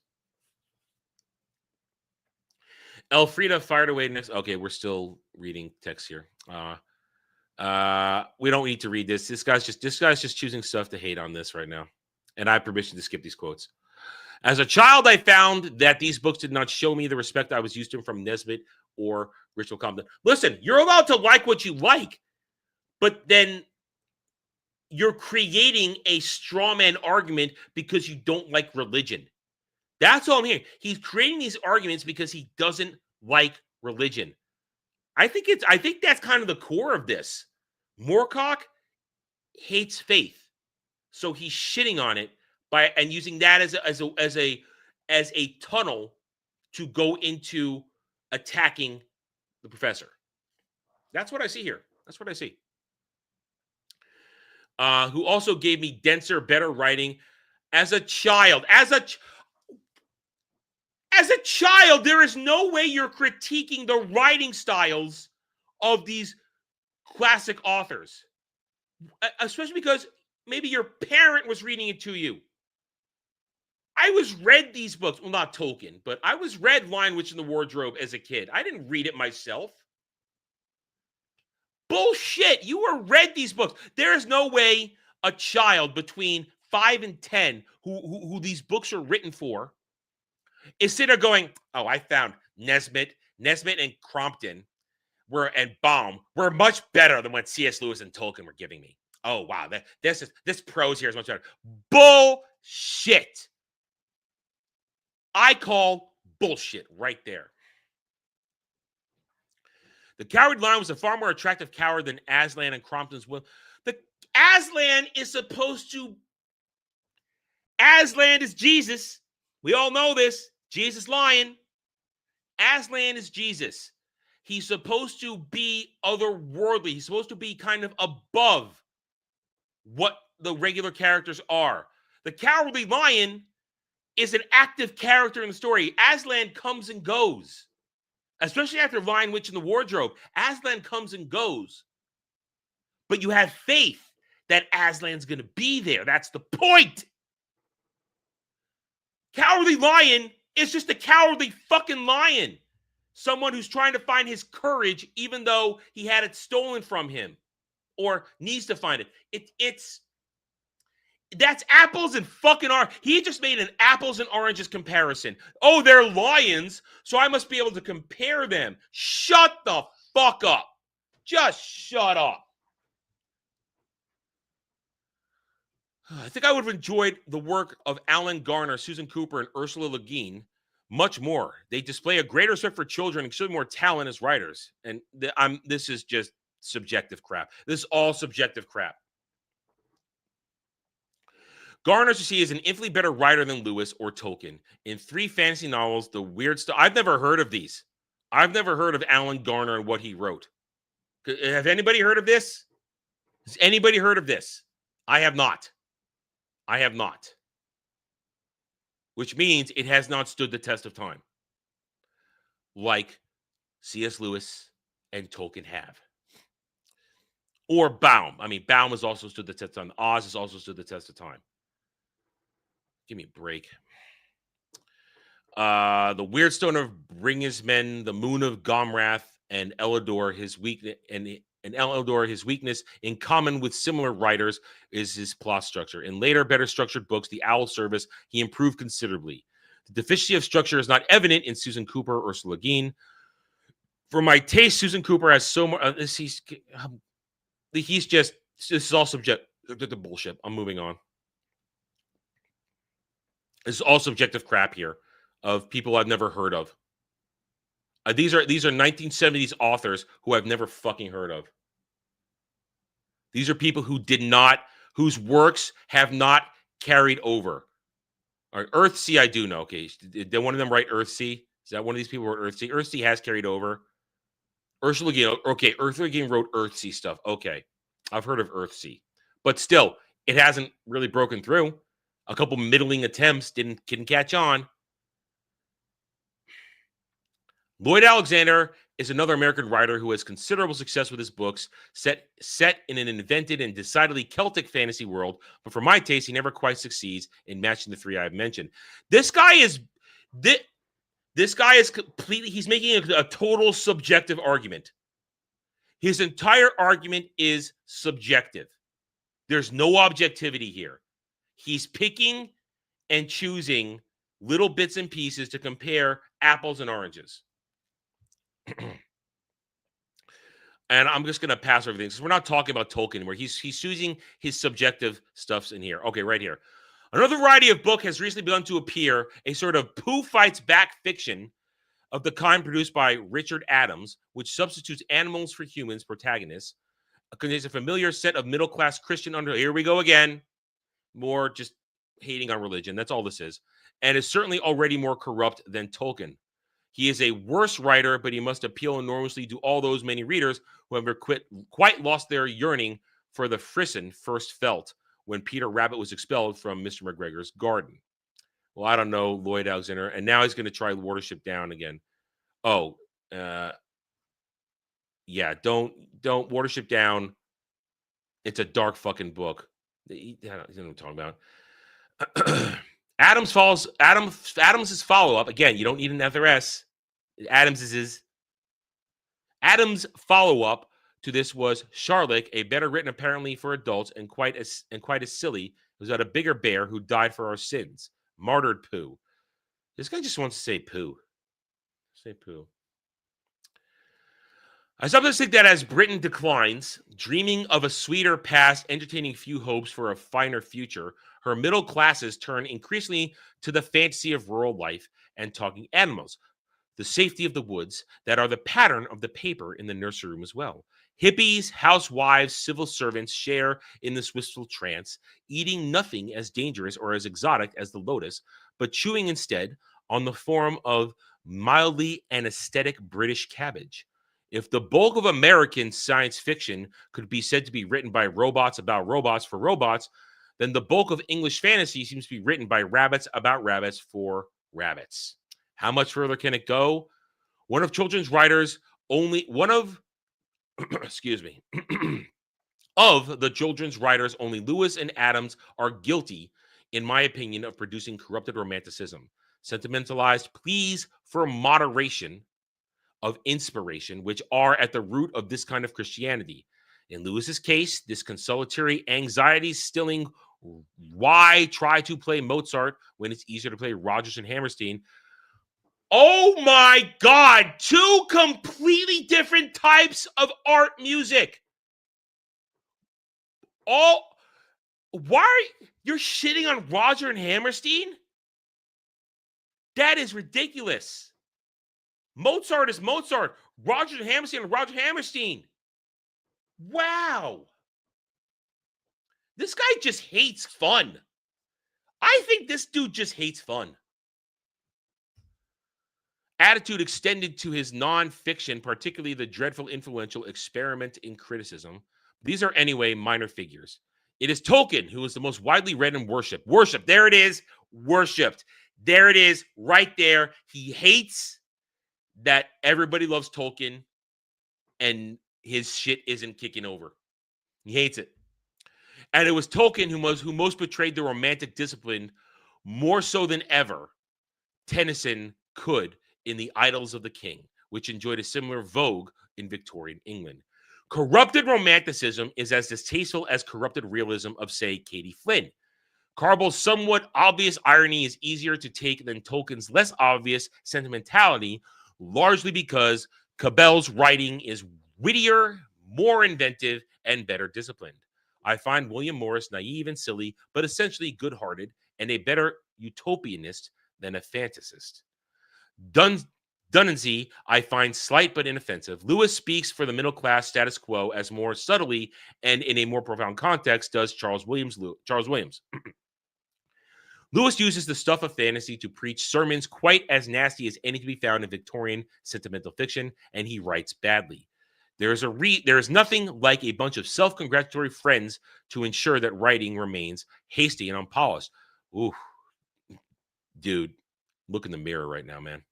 Elfrida fired away next. Okay, we're still reading text here. We don't need to read this. This guy's just choosing stuff to hate on this right now. And I have permission to skip these quotes. As a child, I found that these books did not show me the respect I was used to from Nesbitt or Rachel Compton. Listen, you're allowed to like what you like, but then you're creating a straw man argument because you don't like religion. That's all I'm hearing. He's creating these arguments because he doesn't like religion. I think that's kind of the core of this. Moorcock hates faith, so he's shitting on it and using that as a tunnel to go into attacking the professor. That's what I see here. That's what I see. Who also gave me denser, better writing as a child. As a child, there is no way you're critiquing the writing styles of these classic authors, especially because maybe your parent was reading it to you. I was read these books. Well, not Tolkien, but I was read Lion, Witch, and the Wardrobe as a kid. I didn't read it myself. Bullshit. You were read these books. There is no way a child between 5 and 10 who these books are written for is sitting there going, oh, I found Nesbitt and Crompton and Baum were much better than what C.S. Lewis and Tolkien were giving me. Oh, wow. This prose here is much better. Bullshit. I call bullshit right there. The Cowardly Lion was a far more attractive coward than Aslan and Crompton's will. The Aslan is supposed to... Aslan is Jesus. We all know this. Jesus Lion. Aslan is Jesus. He's supposed to be otherworldly. He's supposed to be kind of above what the regular characters are. The Cowardly Lion is an active character in the story. Aslan comes and goes. Especially after Lion, Witch, and the Wardrobe. Aslan comes and goes. But you have faith that Aslan's going to be there. That's the point. Cowardly Lion is just a cowardly fucking lion. Someone who's trying to find his courage even though he had it stolen from him or needs to find it. That's apples and fucking oranges. He just made an apples and oranges comparison. Oh, they're lions, so I must be able to compare them. Shut the fuck up. Just shut up. I think I would have enjoyed the work of Alan Garner, Susan Cooper, and Ursula Le Guin much more. They display a greater respect for children and show more talent as writers. And this is just subjective crap. This is all subjective crap. Garner, as you see, is an infinitely better writer than Lewis or Tolkien. In 3 fantasy novels, the weird stuff... I've never heard of these. I've never heard of Alan Garner and what he wrote. Have anybody heard of this? Has anybody heard of this? I have not. I have not. Which means it has not stood the test of time. Like C.S. Lewis and Tolkien have. Or Baum. I mean, Baum has also stood the test of time. Oz has also stood the test of time. Give me a break. The Weirdstone of Ringismen, the Moon of Gomrath, and Elidor, his weakness, and Elidor, his weakness, in common with similar writers, is his plot structure. In later, better structured books, The Owl Service, he improved considerably. The deficiency of structure is not evident in Susan Cooper or Ursula Le Guin. For my taste, Susan Cooper has so much. He's just. This is all subject to bullshit. I'm moving on. This is all subjective crap here of people I've never heard of. These are 1970s authors who I've never fucking heard of. These are people whose works have not carried over. All right, Earthsea, I do know. Okay, did one of them write Earthsea? Is that one of these people who wrote Earthsea? Earthsea has carried over. Ursula Le Guin. Okay, Ursula Le Guin wrote Earthsea stuff. Okay, I've heard of Earthsea, but still, it hasn't really broken through. A couple middling attempts didn't catch on. Lloyd Alexander is another American writer who has considerable success with his books, set in an invented and decidedly Celtic fantasy world, but for my taste, he never quite succeeds in matching the 3 I've mentioned. This guy is... This guy is completely, he's making a total subjective argument. His entire argument is subjective. There's no objectivity here. He's picking and choosing little bits and pieces to compare apples and oranges. And I'm just going to pass everything because we're not talking about Tolkien, where he's choosing his subjective stuffs in here. Okay, right here. Another variety of book has recently begun to appear, a sort of poo fights back fiction of the kind produced by Richard Adams, which substitutes animals for humans protagonists, contains a familiar set of middle-class Christian here we go again, more just hating on religion. That's all this is. And is certainly already more corrupt than Tolkien. He is a worse writer, but he must appeal enormously to all those many readers who have quite lost their yearning for the frisson first felt when Peter Rabbit was expelled from Mr. McGregor's garden. Well, I don't know, Lloyd Alexander. And now he's going to try Watership Down again. Oh, yeah, don't Watership Down. It's a dark fucking book. He doesn't know what I'm talking about. Adams' follow-up. Again, you don't need another S. Adams' follow-up to this was Charlotte, a better written apparently for adults and quite as silly. It was about a bigger bear who died for our sins. Martyred poo. This guy just wants to say poo. Say poo. I sometimes think that as Britain declines, dreaming of a sweeter past, entertaining few hopes for a finer future, her middle classes turn increasingly to the fantasy of rural life and talking animals, the safety of the woods that are the pattern of the paper in the nursery room as well. Hippies, housewives, civil servants share in this wistful trance, eating nothing as dangerous or as exotic as the lotus, but chewing instead on the form of mildly anesthetic British cabbage. If the bulk of American science fiction could be said to be written by robots about robots for robots, then the bulk of English fantasy seems to be written by rabbits about rabbits for rabbits. How much further can it go? One of the children's writers only Lewis and Adams are guilty, in my opinion, of producing corrupted romanticism, sentimentalized pleas for moderation of inspiration, which are at the root of this kind of Christianity. In Lewis's case, this consolatory anxiety-stilling why try to play Mozart when it's easier to play Rodgers and Hammerstein. Oh my God, two completely different types of art music. You're shitting on Roger and Hammerstein? That is ridiculous. Mozart is Mozart. Roger and Hammerstein and Roger Hammerstein. Wow. This guy just hates fun. I think this dude just hates fun. Attitude extended to his non-fiction, particularly the dreadful influential Experiment in Criticism. These are anyway minor figures. It is Tolkien who is the most widely read and worshipped. Worshipped. There it is. Worshipped. There it is. Right there. He hates that everybody loves Tolkien and his shit isn't kicking over. He hates it. And it was Tolkien who most betrayed the romantic discipline more so than ever Tennyson could in The Idylls of the King, which enjoyed a similar vogue in Victorian England. Corrupted romanticism is as distasteful as corrupted realism of, say, Katie Flynn. Carball's somewhat obvious irony is easier to take than Tolkien's less obvious sentimentality, largely because Cabell's writing is wittier, more inventive, and better disciplined. I find William Morris naive and silly, but essentially good-hearted, and a better utopianist than a fantasist. Dunancy I find slight but inoffensive. Lewis speaks for the middle-class status quo as more subtly and in a more profound context does Charles Williams. Lewis uses the stuff of fantasy to preach sermons quite as nasty as any to be found in Victorian sentimental fiction, and he writes badly. There is nothing like a bunch of self-congratulatory friends to ensure that writing remains hasty and unpolished. Ooh, dude, look in the mirror right now, man.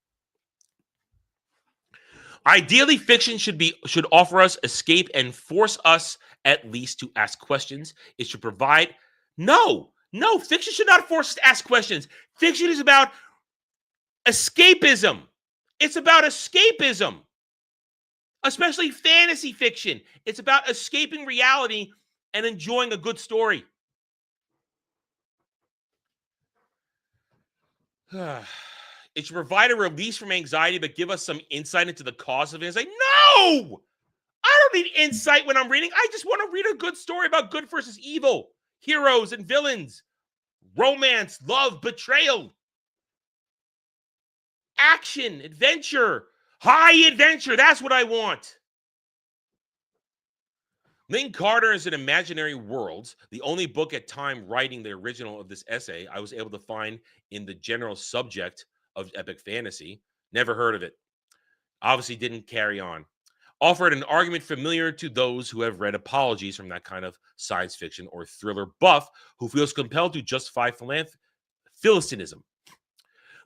Ideally, fiction should offer us escape and force us at least to ask questions. It should provide... No, fiction should not force us to ask questions. Fiction is about escapism. It's about escapism, especially fantasy fiction. It's about escaping reality and enjoying a good story. It should provide a release from anxiety, but give us some insight into the cause of it. It's like, no! I don't need insight when I'm reading. I just want to read a good story about good versus evil, heroes and villains, romance, love, betrayal, action, adventure, high adventure. That's what I want. Lynn Carter is an Imaginary Worlds, the only book at time writing the original of this essay I was able to find in the general subject of epic fantasy. Never heard of it. Obviously didn't carry on. Offered an argument familiar to those who have read apologies from that kind of science fiction or thriller buff who feels compelled to justify Philistinism.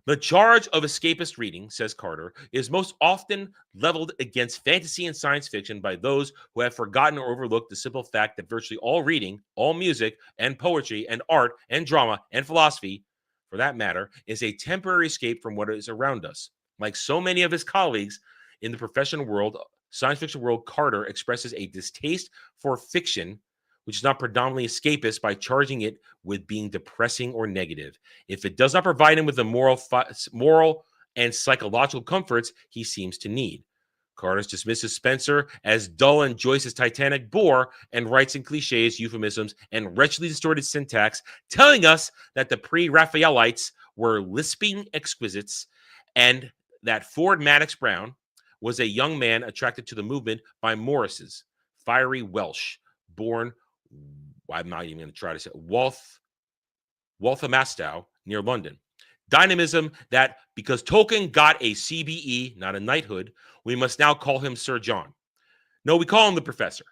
The charge of escapist reading, says Carter, is most often leveled against fantasy and science fiction by those who have forgotten or overlooked the simple fact that virtually all reading, all music and poetry and art and drama and philosophy, for that matter, is a temporary escape from what is around us. Like so many of his colleagues in the professional world, science fiction world, Carter expresses a distaste for fiction, which is not predominantly escapist, by charging it with being depressing or negative. If it does not provide him with the moral and psychological comforts he seems to need. Carter dismisses Spencer as dull and Joyce's Titanic bore and writes in cliches, euphemisms, and wretchedly distorted syntax, telling us that the pre-Raphaelites were lisping exquisites and that Ford Madox Brown was a young man attracted to the movement by Morris's fiery Welsh, born, I'm not even going to try to say, Walthamstow near London. Dynamism that because Tolkien got a CBE, not a knighthood, we must now call him Sir John. No, we call him the professor.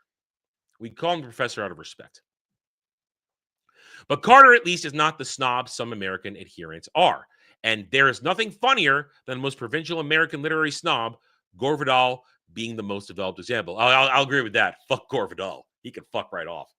We call him the professor out of respect. But Carter, at least, is not the snob some American adherents are. And there is nothing funnier than the most provincial American literary snob, Gore Vidal, being the most developed example. I'll agree with that. Fuck Gore Vidal. He can fuck right off.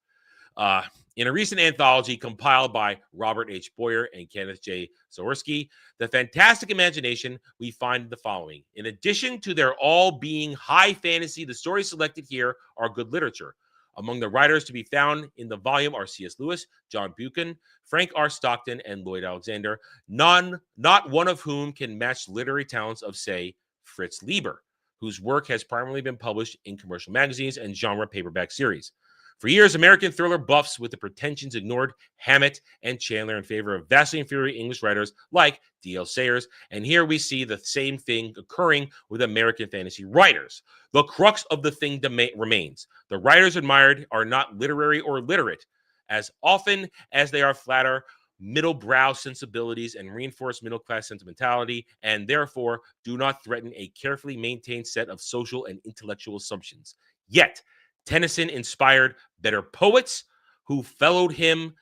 In a recent anthology compiled by Robert H. Boyer and Kenneth J. Zaworski, The Fantastic Imagination, we find the following. In addition to their all being high fantasy, the stories selected here are good literature. Among the writers to be found in the volume are C.S. Lewis, John Buchan, Frank R. Stockton, and Lloyd Alexander, not one of whom can match literary talents of, say, Fritz Leiber, whose work has primarily been published in commercial magazines and genre paperback series. For years, American thriller buffs with the pretensions ignored Hammett and Chandler in favor of vastly inferior English writers like D.L. Sayers, and here we see the same thing occurring with American fantasy writers. The crux of the thing remains. The writers admired are not literary or literate, as often as they are flatter middle-brow sensibilities and reinforce middle-class sentimentality, and therefore do not threaten a carefully maintained set of social and intellectual assumptions. Yet, Tennyson inspired better poets who followed him,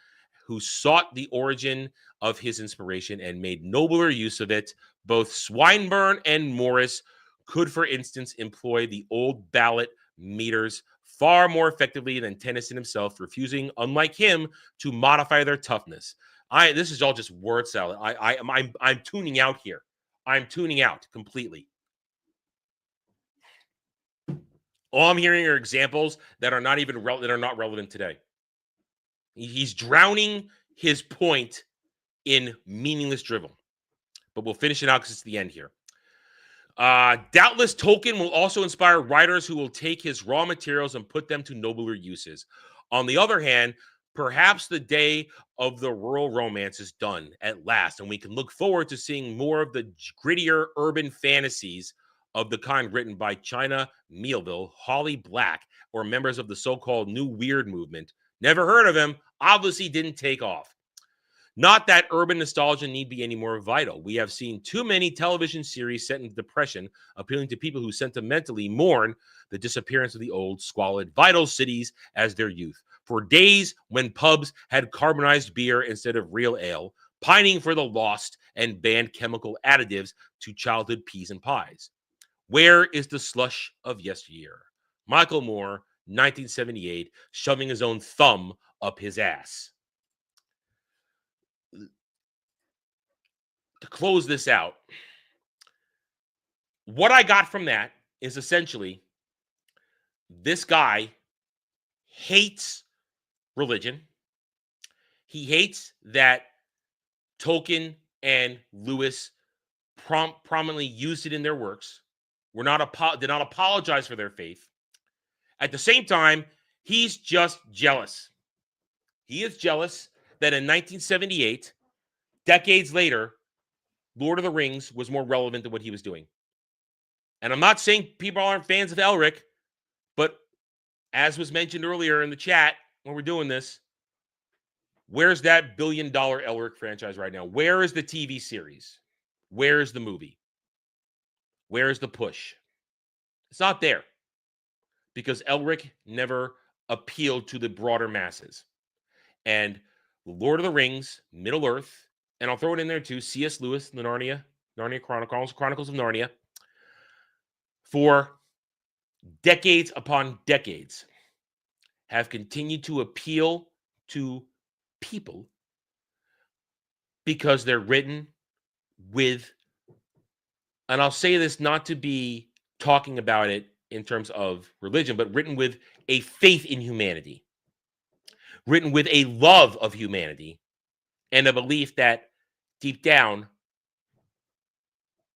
who sought the origin of his inspiration and made nobler use of it. Both Swinburne and Morris could, for instance, employ the old ballad meters far more effectively than Tennyson himself, refusing, unlike him, to modify their toughness. This is all just word salad. I'm tuning out here. I'm tuning out completely. All I'm hearing are examples that are not even that are not relevant today. He's drowning his point in meaningless drivel. But we'll finish it out because it's the end here. Doubtless, Tolkien will also inspire writers who will take his raw materials and put them to nobler uses. On the other hand, perhaps the day of the rural romance is done at last, and we can look forward to seeing more of the grittier urban fantasies of the kind written by China Mielville, Holly Black, or members of the so-called New Weird movement. Never heard of him, obviously didn't take off. Not that urban nostalgia need be any more vital. We have seen too many television series set in depression, appealing to people who sentimentally mourn the disappearance of the old, squalid, vital cities as their youth. For days when pubs had carbonized beer instead of real ale, pining for the lost and banned chemical additives to childhood peas and pies. Where is the slush of yesteryear? Michael Moore, 1978, shoving his own thumb up his ass. To close this out, what I got from that is essentially this guy hates religion. He hates that Tolkien and Lewis prominently used it in their works. Did not apologize for their faith. At the same time, he's just jealous. He is jealous that in 1978, decades later, Lord of the Rings was more relevant than what he was doing. And I'm not saying people aren't fans of Elric, but as was mentioned earlier in the chat when we're doing this, where's that $1 billion Elric franchise right now? Where is the TV series? Where is the movie? Where is the push? It's not there because Elric never appealed to the broader masses. And Lord of the Rings, Middle-earth, and I'll throw it in there too, C.S. Lewis, the Narnia Chronicles of Narnia, for decades upon decades, have continued to appeal to people because they're written with, and I'll say this not to be talking about it in terms of religion, but written with a faith in humanity, written with a love of humanity, and a belief that deep down,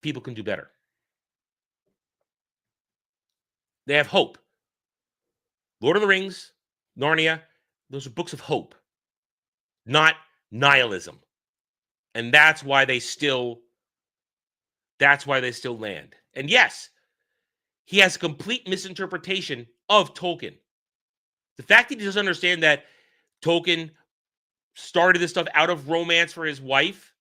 people can do better. They have hope. Lord of the Rings, Narnia, those are books of hope, not nihilism. And that's why they still land. And yes, he has a complete misinterpretation of Tolkien. The fact that he doesn't understand that Tolkien started this stuff out of romance for his wife,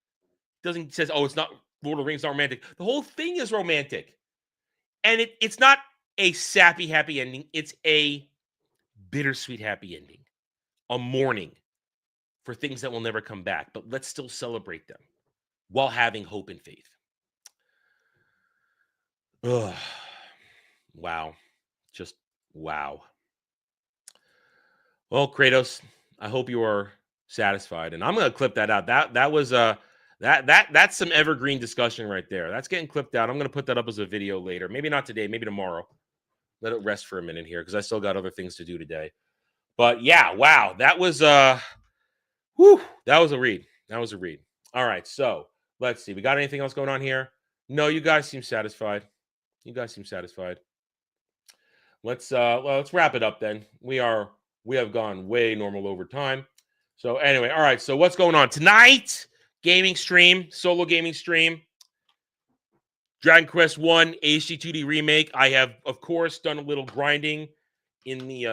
says, oh, it's not, Lord of the Rings not romantic. The whole thing is romantic. And it's not a sappy happy ending. It's a bittersweet happy ending. A mourning for things that will never come back. But let's still celebrate them while having hope and faith. Ugh. Wow. Just wow. Well, Kratos, I hope you are satisfied. And I'm going to clip that out. That was that's some evergreen discussion right there. That's getting clipped out. I'm going to put that up as a video later. Maybe not today, maybe tomorrow. Let it rest for a minute here because I still got other things to do today. But yeah, wow. That was that was a read. That was a read. All right, so let's see. We got anything else going on here? No, you guys seem satisfied. You guys seem satisfied. Let's wrap it up then. We have gone way normal over time. So anyway, all right. So what's going on tonight? Gaming stream, solo gaming stream. Dragon Quest 1 HD2D remake. I have, of course, done a little grinding in the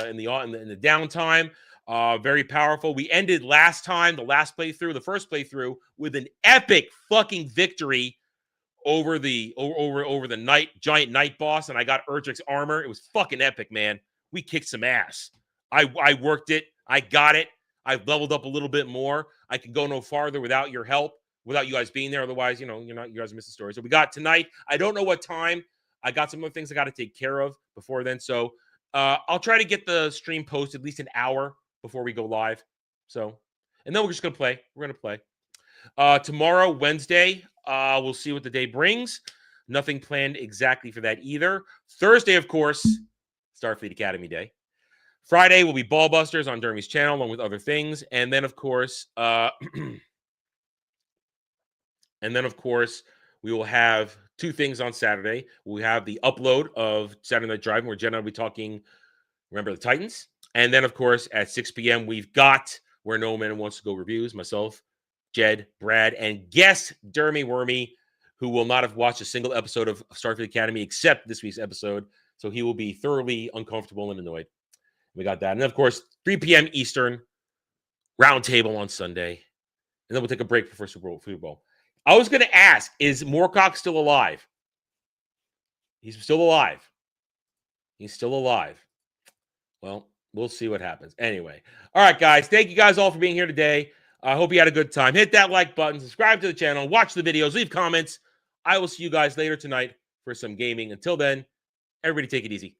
downtime. Very powerful. We ended last time, the first playthrough, with an epic fucking victory over the giant night boss, and I got Erdrick's armor. It was fucking epic, man. We kicked some ass. I worked it. I got it. I've leveled up a little bit more. I can go no farther without your help, without you guys being there. Otherwise, you guys miss the story. So we got tonight. I don't know what time. I got some other things I got to take care of before then. So I'll try to get the stream posted at least an hour before we go live. So, and then we're just going to play. We're going to play. Tomorrow, Wednesday, we'll see what the day brings. Nothing planned exactly for that either. Thursday, of course, Starfleet Academy Day. Friday will be Ballbusters on Dermy's channel, along with other things. And then, of course, we will have two things on Saturday. We have the upload of Saturday Night Driving, where Jenna will be talking, remember, the Titans. And then, of course, at 6 p.m., we've got Where No Man Wants to Go reviews, myself, Jed, Brad, and guest Dermy Wormy, who will not have watched a single episode of Starfleet Academy except this week's episode. So he will be thoroughly uncomfortable and annoyed. We got that. And then, of course, 3 p.m. Eastern, roundtable on Sunday. And then we'll take a break before Super Bowl. I was going to ask, is Moorcock still alive? He's still alive. He's still alive. Well, we'll see what happens. Anyway. All right, guys. Thank you guys all for being here today. I hope you had a good time. Hit that like button. Subscribe to the channel. Watch the videos. Leave comments. I will see you guys later tonight for some gaming. Until then, everybody take it easy.